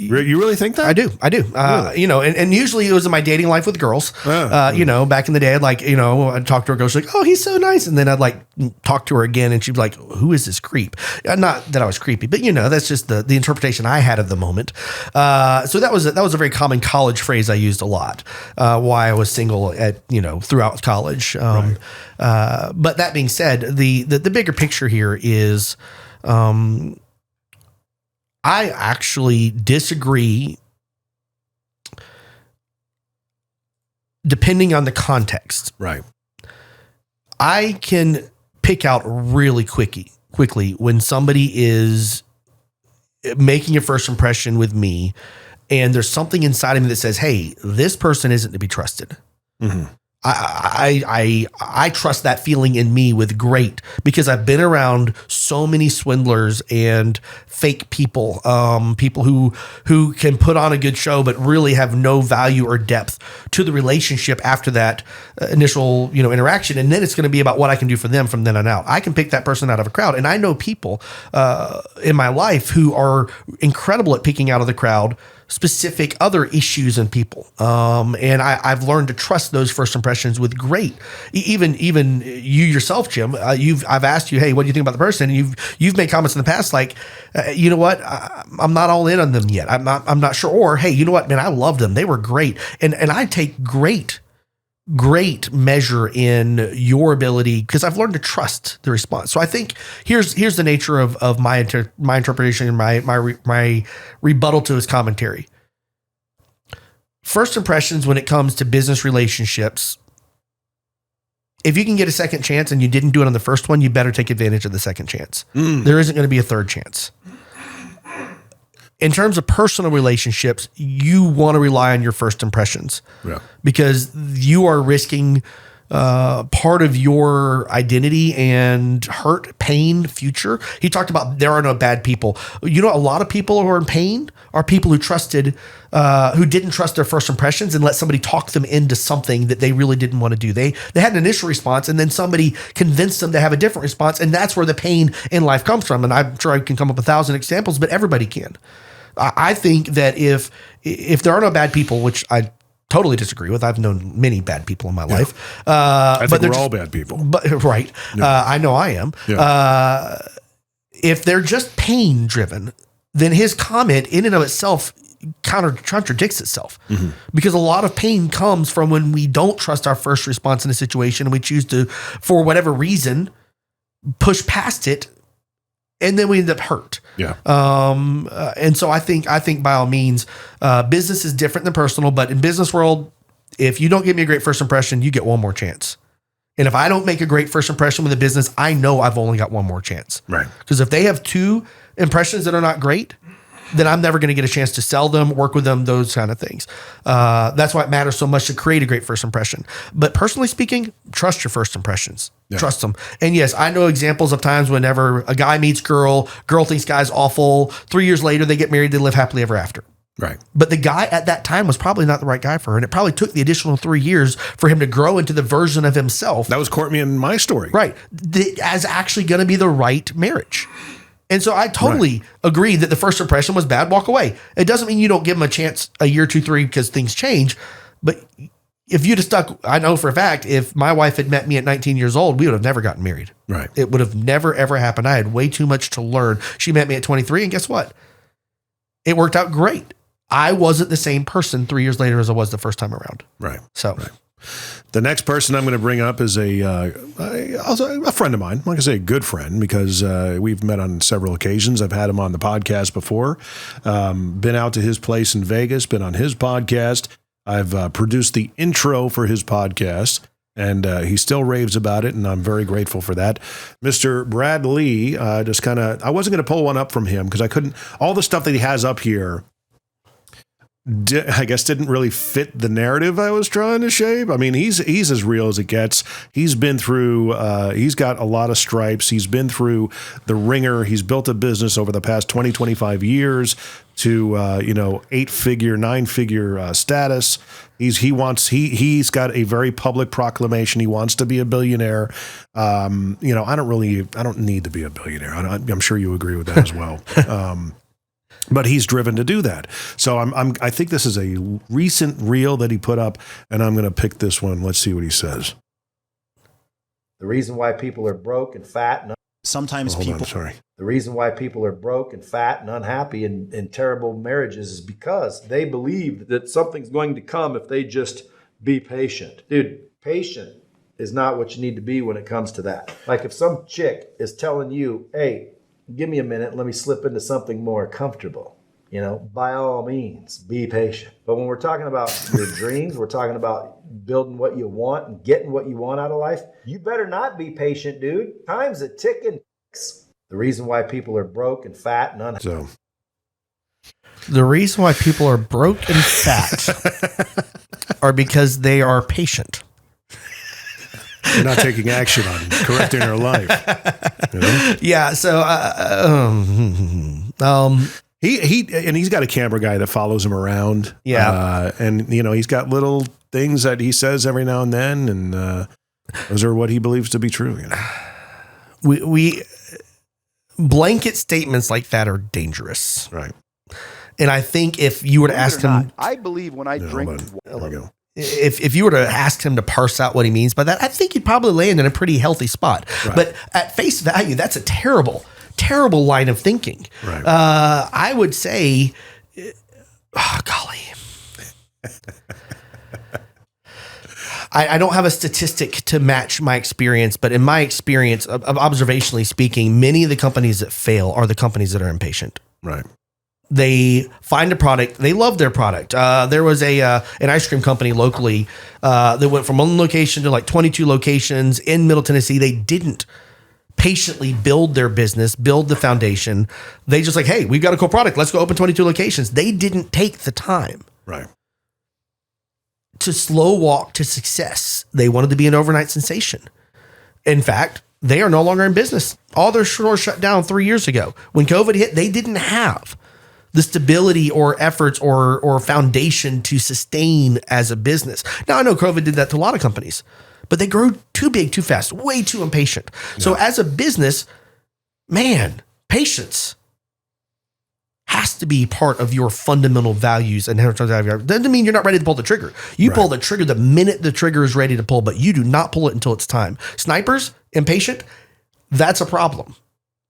You really think that? I do. Really? And usually it was in my dating life with girls. Back in the day, I'd talk to her, she's like, oh, he's so nice. And then I'd talk to her again and she'd be like, who is this creep? Not that I was creepy, but that's just the interpretation I had of the moment. So that was a very common college phrase I used a lot, why I was single throughout college. But that being said, the bigger picture here is, I actually disagree depending on the context. Right. I can pick out really quickly when somebody is making a first impression with me and there's something inside of me that says, hey, this person isn't to be trusted. Mm-hmm. I trust that feeling in me with great, because I've been around so many swindlers and fake people, people who can put on a good show but really have no value or depth to the relationship after that initial interaction, and then it's going to be about what I can do for them from then on out. I can pick that person out of a crowd, and I know people in my life who are incredible at picking out of the crowd specific other issues in people. And I've learned to trust those first impressions with great. Even you yourself, Jim, I've asked you, hey, what do you think about the person? And you've made comments in the past like, you know what, I'm not all in on them yet. I'm not sure. Or, hey, you know what, man, I love them. They were great. And I take great measure in your ability, because I've learned to trust the response. So I think here's the nature of my interpretation and my rebuttal to his commentary. First impressions when it comes to business relationships, if you can get a second chance and you didn't do it on the first one, you better take advantage of the second chance. There isn't going to be a third chance. In terms of personal relationships, you want to rely on your first impressions, because you are risking part of your identity and hurt, pain, future. He talked about there are no bad people. A lot of people who are in pain are people who who didn't trust their first impressions and let somebody talk them into something that they really didn't want to do. They had an initial response, and then somebody convinced them to have a different response, and that's where the pain in life comes from. And I'm sure I can come up with 1,000 examples, but everybody can. I think that if there are no bad people, which I totally disagree with, I've known many bad people in my life. I think we're all bad people. But right. Yeah. I know I am. Yeah. If they're just pain driven, then his comment in and of itself contradicts itself, because a lot of pain comes from when we don't trust our first response in a situation and we choose to, for whatever reason, push past it. And then we end up hurt. Yeah. And so I think by all means, business is different than personal, but in business world, if you don't give me a great first impression, you get one more chance. And if I don't make a great first impression with a business, I know I've only got one more chance. Right. Because if they have two impressions that are not great, then I'm never going to get a chance to sell them, work with them, those kind of things. That's why it matters so much to create a great first impression. But personally speaking, trust your first impressions. Yeah. Trust them. And yes, I know examples of times whenever a guy meets girl thinks guy's awful. 3 years later, they get married, they live happily ever after. Right. But the guy at that time was probably not the right guy for her. And it probably took the additional 3 years for him to grow into the version of himself. That was Courtney and my story. Right. As actually going to be the right marriage. And so I totally agree that the first impression was bad, walk away. It doesn't mean you don't give them a chance a year, 2, 3, because things change. But if you'd have stuck, I know for a fact, if my wife had met me at 19 years old, we would have never gotten married. Right. It would have never, ever happened. I had way too much to learn. She met me at 23, and guess what? It worked out great. I wasn't the same person 3 years later as I was the first time around. Right. So. Right. The next person I'm going to bring up is a friend of mine. I'm not going to say a good friend, because we've met on several occasions. I've had him on the podcast before. Been out to his place in Vegas, been on his podcast. I've produced the intro for his podcast, and he still raves about it, and I'm very grateful for that. Mr. Brad Lea, I wasn't going to pull one up from him because I couldn't. All the stuff that he has up here, I guess, didn't really fit the narrative I was trying to shape. I mean, he's as real as it gets. He's been through, he's got a lot of stripes. He's been through the ringer. He's built a business over the past 20, 25 years to, 8-figure, 9-figure status. He's got a very public proclamation. He wants to be a billionaire. I don't need to be a billionaire. I'm sure you agree with that as well. But he's driven to do that. So I think this is a recent reel that he put up, and I'm going to pick this one. Let's see what he says. The reason why people are broke and fat and The reason why people are broke and fat and unhappy in terrible marriages is because they believe that something's going to come if they just be patient. Dude, patient is not what you need to be when it comes to that. Like if some chick is telling you, hey, give me a minute, let me slip into something more comfortable. By all means, be patient. But when we're talking about your dreams, we're talking about building what you want and getting what you want out of life, you better not be patient, dude. Time's a ticking. The reason why people are broke and fat and unhappy. The reason why people are broke and fat are because they are patient. You're not taking action on correcting her life. You know? Yeah. So, he's got a camera guy that follows him around. Yeah. And you know, he's got little things that he says every now and then. And, those are what he believes to be true. You know? We blanket statements like that are dangerous. Right. And I think if you were to ask him, I believe when I drink. There we go. if you were to ask him to parse out what he means by that, I think he'd probably land in a pretty healthy spot. Right. But at face value, that's a terrible line of thinking. Right. I would say, golly. I don't have a statistic to match my experience, but in my experience, observationally speaking, many of the companies that fail are the companies that are impatient. Right. They find a product. They love their product. There was an ice cream company locally that went from one location to like 22 locations in Middle Tennessee. They didn't patiently build their business, build the foundation. They just like, hey, we've got a cool product. Let's go open 22 locations. They didn't take the time. Right. To slow walk to success. They wanted to be an overnight sensation. In fact, they are no longer in business. All their stores shut down 3 years ago. When COVID hit, they didn't have the stability or efforts or foundation to sustain as a business. Now, I know COVID did that to a lot of companies, but they grew too big, too fast, way too impatient. Yeah. So as a business, man, patience has to be part of your fundamental values. And doesn't mean you're not ready to pull the trigger. You pull the trigger the minute the trigger is ready to pull, but you do not pull it until it's time. Snipers, impatient, that's a problem.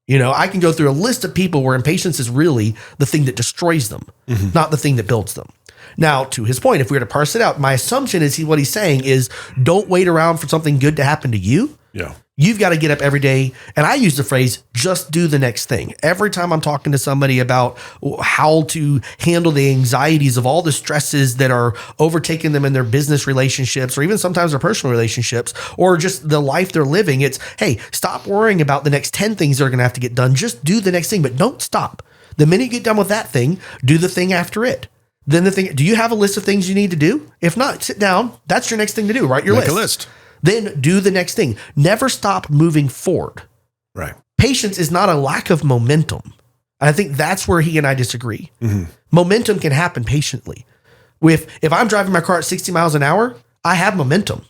You know, I can go through a list of people where impatience is really the thing that destroys them, not the thing that builds them. Now, to his point, if we were to parse it out, my assumption is what he's saying is don't wait around for something good to happen to you. Yeah. You've got to get up every day. And I use the phrase, just do the next thing. Every time I'm talking to somebody about how to handle the anxieties of all the stresses that are overtaking them in their business relationships, or even sometimes their personal relationships, or just the life they're living, it's, hey, stop worrying about the next 10 things that are going to have to get done. Just do the next thing, but don't stop. The minute you get done with that thing, do the thing after it. Then the thing, do you have a list of things you need to do? If not, sit down. That's your next thing to do. Write your list. Make a list. Then do the next thing. Never stop moving forward. Right. Patience is not a lack of momentum. I think that's where he and I disagree. Momentum can happen patiently. If I'm driving my car at 60 miles an hour, I have momentum.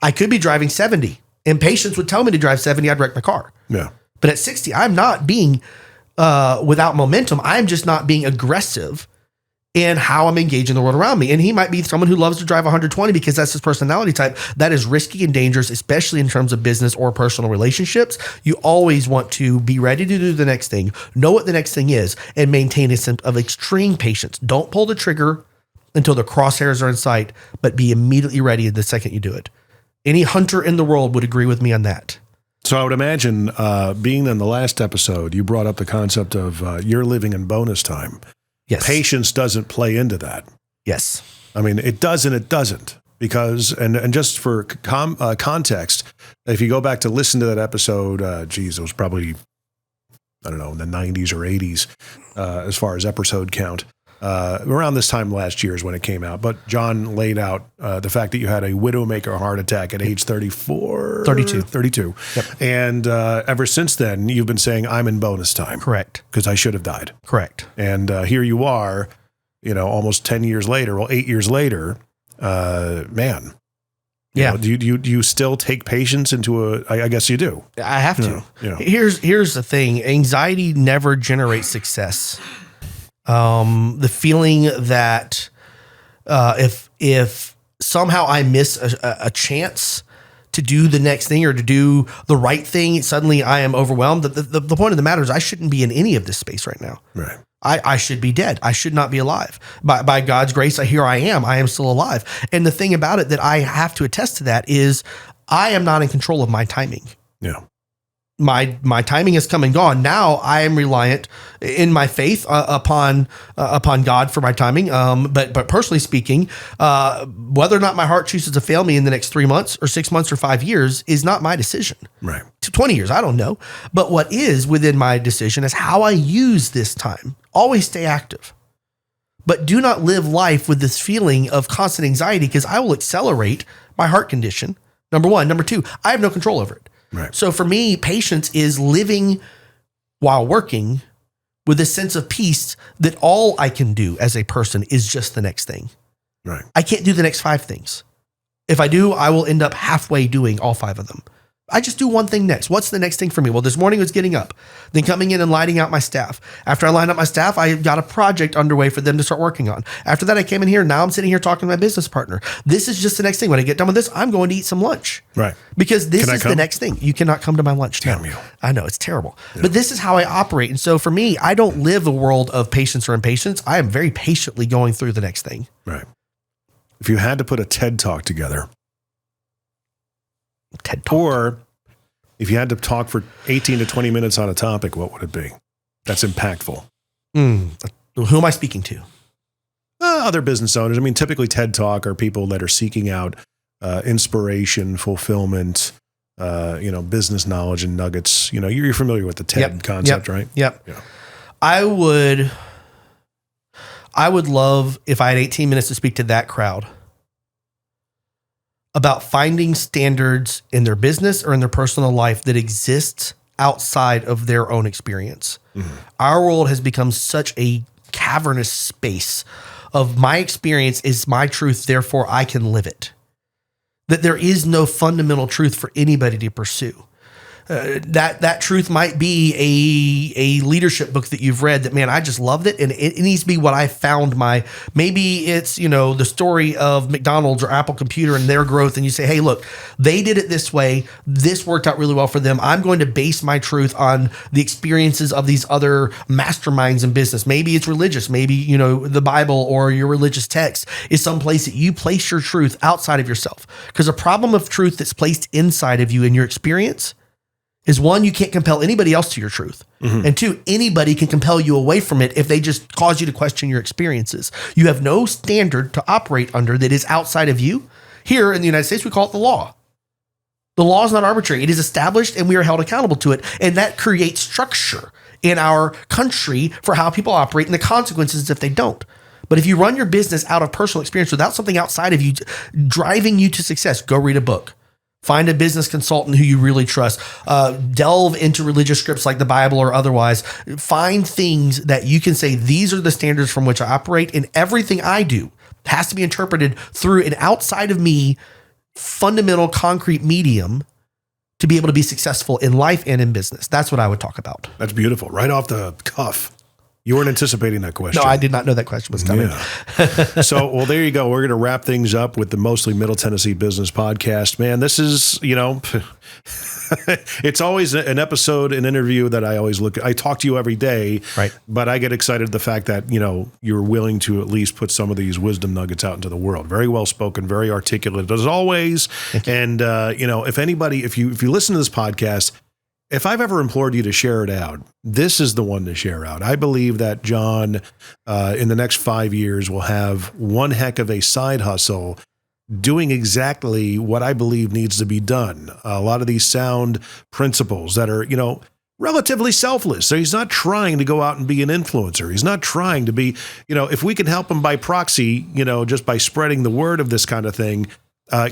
I could be driving 70. Impatience would tell me to drive 70, I'd wreck my car. Yeah. But at 60, I'm not being without momentum. I'm just not being aggressive in how I'm engaging the world around me. And he might be someone who loves to drive 120 because that's his personality type. That is risky and dangerous, especially in terms of business or personal relationships. You always want to be ready to do the next thing, know what the next thing is, and maintain a sense of extreme patience. Don't pull the trigger until the crosshairs are in sight, but be immediately ready the second you do it. Any hunter in the world would agree with me on that. So I would imagine being in the last episode, you brought up the concept of you're living in bonus time. Yes. Patience doesn't play into that. Yes. I mean, it does and it doesn't, because, and just for context, if you go back to listen to that episode, it was probably, I don't know, in the 90s or 80s, as far as episode count. Around this time last year is when it came out. But John laid out the fact that you had a widowmaker heart attack at age 32. Yep. And ever since then, you've been saying, I'm in bonus time. Correct. Because I should have died. Correct. And here you are, almost 10 years later, 8 years later, man. Yeah. Do you still take patience into I guess you do. I have to. Yeah. Here's the thing. Anxiety never generates success. The feeling that if somehow I miss a chance to do the next thing or to do the right thing, suddenly I am overwhelmed. The point of the matter is I shouldn't be in any of this space right now. Right. I should be dead. I should not be alive. By God's grace, here I am. I am still alive. And the thing about it that I have to attest to that is I am not in control of my timing. Yeah. My timing has come and gone. Now I am reliant in my faith upon God for my timing. But personally speaking, whether or not my heart chooses to fail me in the next 3 months or 6 months or 5 years is not my decision. Right. To 20 years, I don't know. But what is within my decision is how I use this time. Always stay active. But do not live life with this feeling of constant anxiety, because I will accelerate my heart condition. Number one. Number two, I have no control over it. Right. So for me, patience is living while working with a sense of peace that all I can do as a person is just the next thing. Right. I can't do the next 5 things. If I do, I will end up halfway doing all 5 of them. I just do one thing next. What's the next thing for me? Well, this morning was getting up, then coming in and lining out my staff. After I lined up my staff, I got a project underway for them to start working on. After that, I came in here. Now I'm sitting here talking to my business partner. This is just the next thing. When I get done with this, I'm going to eat some lunch. Right. Because this is the next thing. You cannot come to my lunch. Damn you. I know, it's terrible. Yeah. But this is how I operate. And so for me, I don't live a world of patience or impatience. I am very patiently going through the next thing. Right. If you had to put a TED Talk together, or if you had to talk for 18 to 20 minutes on a topic, what would it be that's impactful? Who am I speaking to? Other business owners. I mean, typically TED Talk are people that are seeking out inspiration, fulfillment, business knowledge and nuggets. You're familiar with the TED concept, right? Yep. Yeah. I would love if I had 18 minutes to speak to that crowd about finding standards in their business or in their personal life that exists outside of their own experience. Mm-hmm. Our world has become such a cavernous space of my experience is my truth, therefore I can live it. That there is no fundamental truth for anybody to pursue. That truth might be a leadership book that you've read that, man, I just loved it. And it needs to be what I found maybe it's, the story of McDonald's or Apple Computer and their growth. And you say, hey, look, they did it this way. This worked out really well for them. I'm going to base my truth on the experiences of these other masterminds in business. Maybe it's religious. Maybe, the Bible or your religious text is some place that you place your truth outside of yourself. Because a problem of truth that's placed inside of you in your experience is one, you can't compel anybody else to your truth. Mm-hmm. And two, anybody can compel you away from it if they just cause you to question your experiences. You have no standard to operate under that is outside of you. Here in the United States, we call it the law. The law is not arbitrary. It is established and we are held accountable to it. And that creates structure in our country for how people operate and the consequences if they don't. But if you run your business out of personal experience without something outside of you driving you to success, go read a book. Find a business consultant who you really trust. Delve into religious scripts like the Bible or otherwise. Find things that you can say, these are the standards from which I operate, and everything I do has to be interpreted through an outside of me fundamental concrete medium to be able to be successful in life and in business. That's what I would talk about. That's beautiful. Right off the cuff. You weren't anticipating that question. No, I did not know that question was coming. Yeah. So, there you go. We're going to wrap things up with the Mostly Middle Tennessee Business Podcast. Man, this is, it's always an episode, an interview that I always look at. I talk to you every day, right? But I get excited at the fact that, you're willing to at least put some of these wisdom nuggets out into the world. Very well spoken, very articulate as always. And, if anybody, if you listen to this podcast, if I've ever implored you to share it out, this is the one to share out. I believe that John, in the next 5 years, will have one heck of a side hustle doing exactly what I believe needs to be done. A lot of these sound principles that are, relatively selfless. So he's not trying to go out and be an influencer. He's not trying to be, if we can help him by proxy, just by spreading the word of this kind of thing,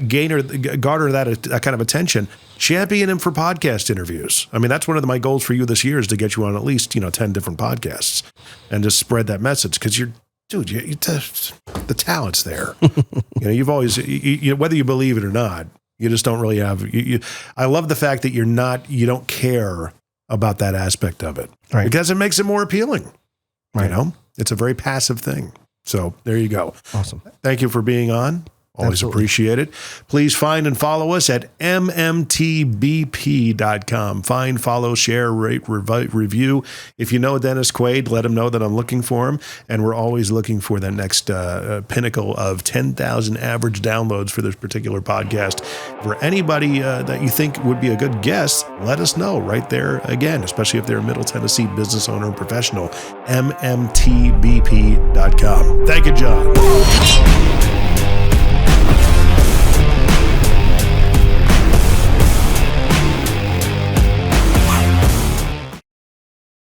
garner that kind of attention, champion him for podcast interviews. I mean, that's one of my goals for you this year is to get you on at least, 10 different podcasts and just spread that message. Cause the talent's there. You've always, whether you believe it or not, you just don't really have, I love the fact that you don't care about that aspect of it, right? Because it makes it more appealing. Right. It's a very passive thing. So there you go. Awesome. Thank you for being on. Always appreciate it. Please find and follow us at mmtbp.com. Find, follow, share, rate, review. If you know Dennis Quaid, let him know that I'm looking for him. And we're always looking for that next pinnacle of 10,000 average downloads for this particular podcast. For anybody that you think would be a good guest, let us know right there again, especially if they're a Middle Tennessee business owner and professional. mmtbp.com. Thank you, John.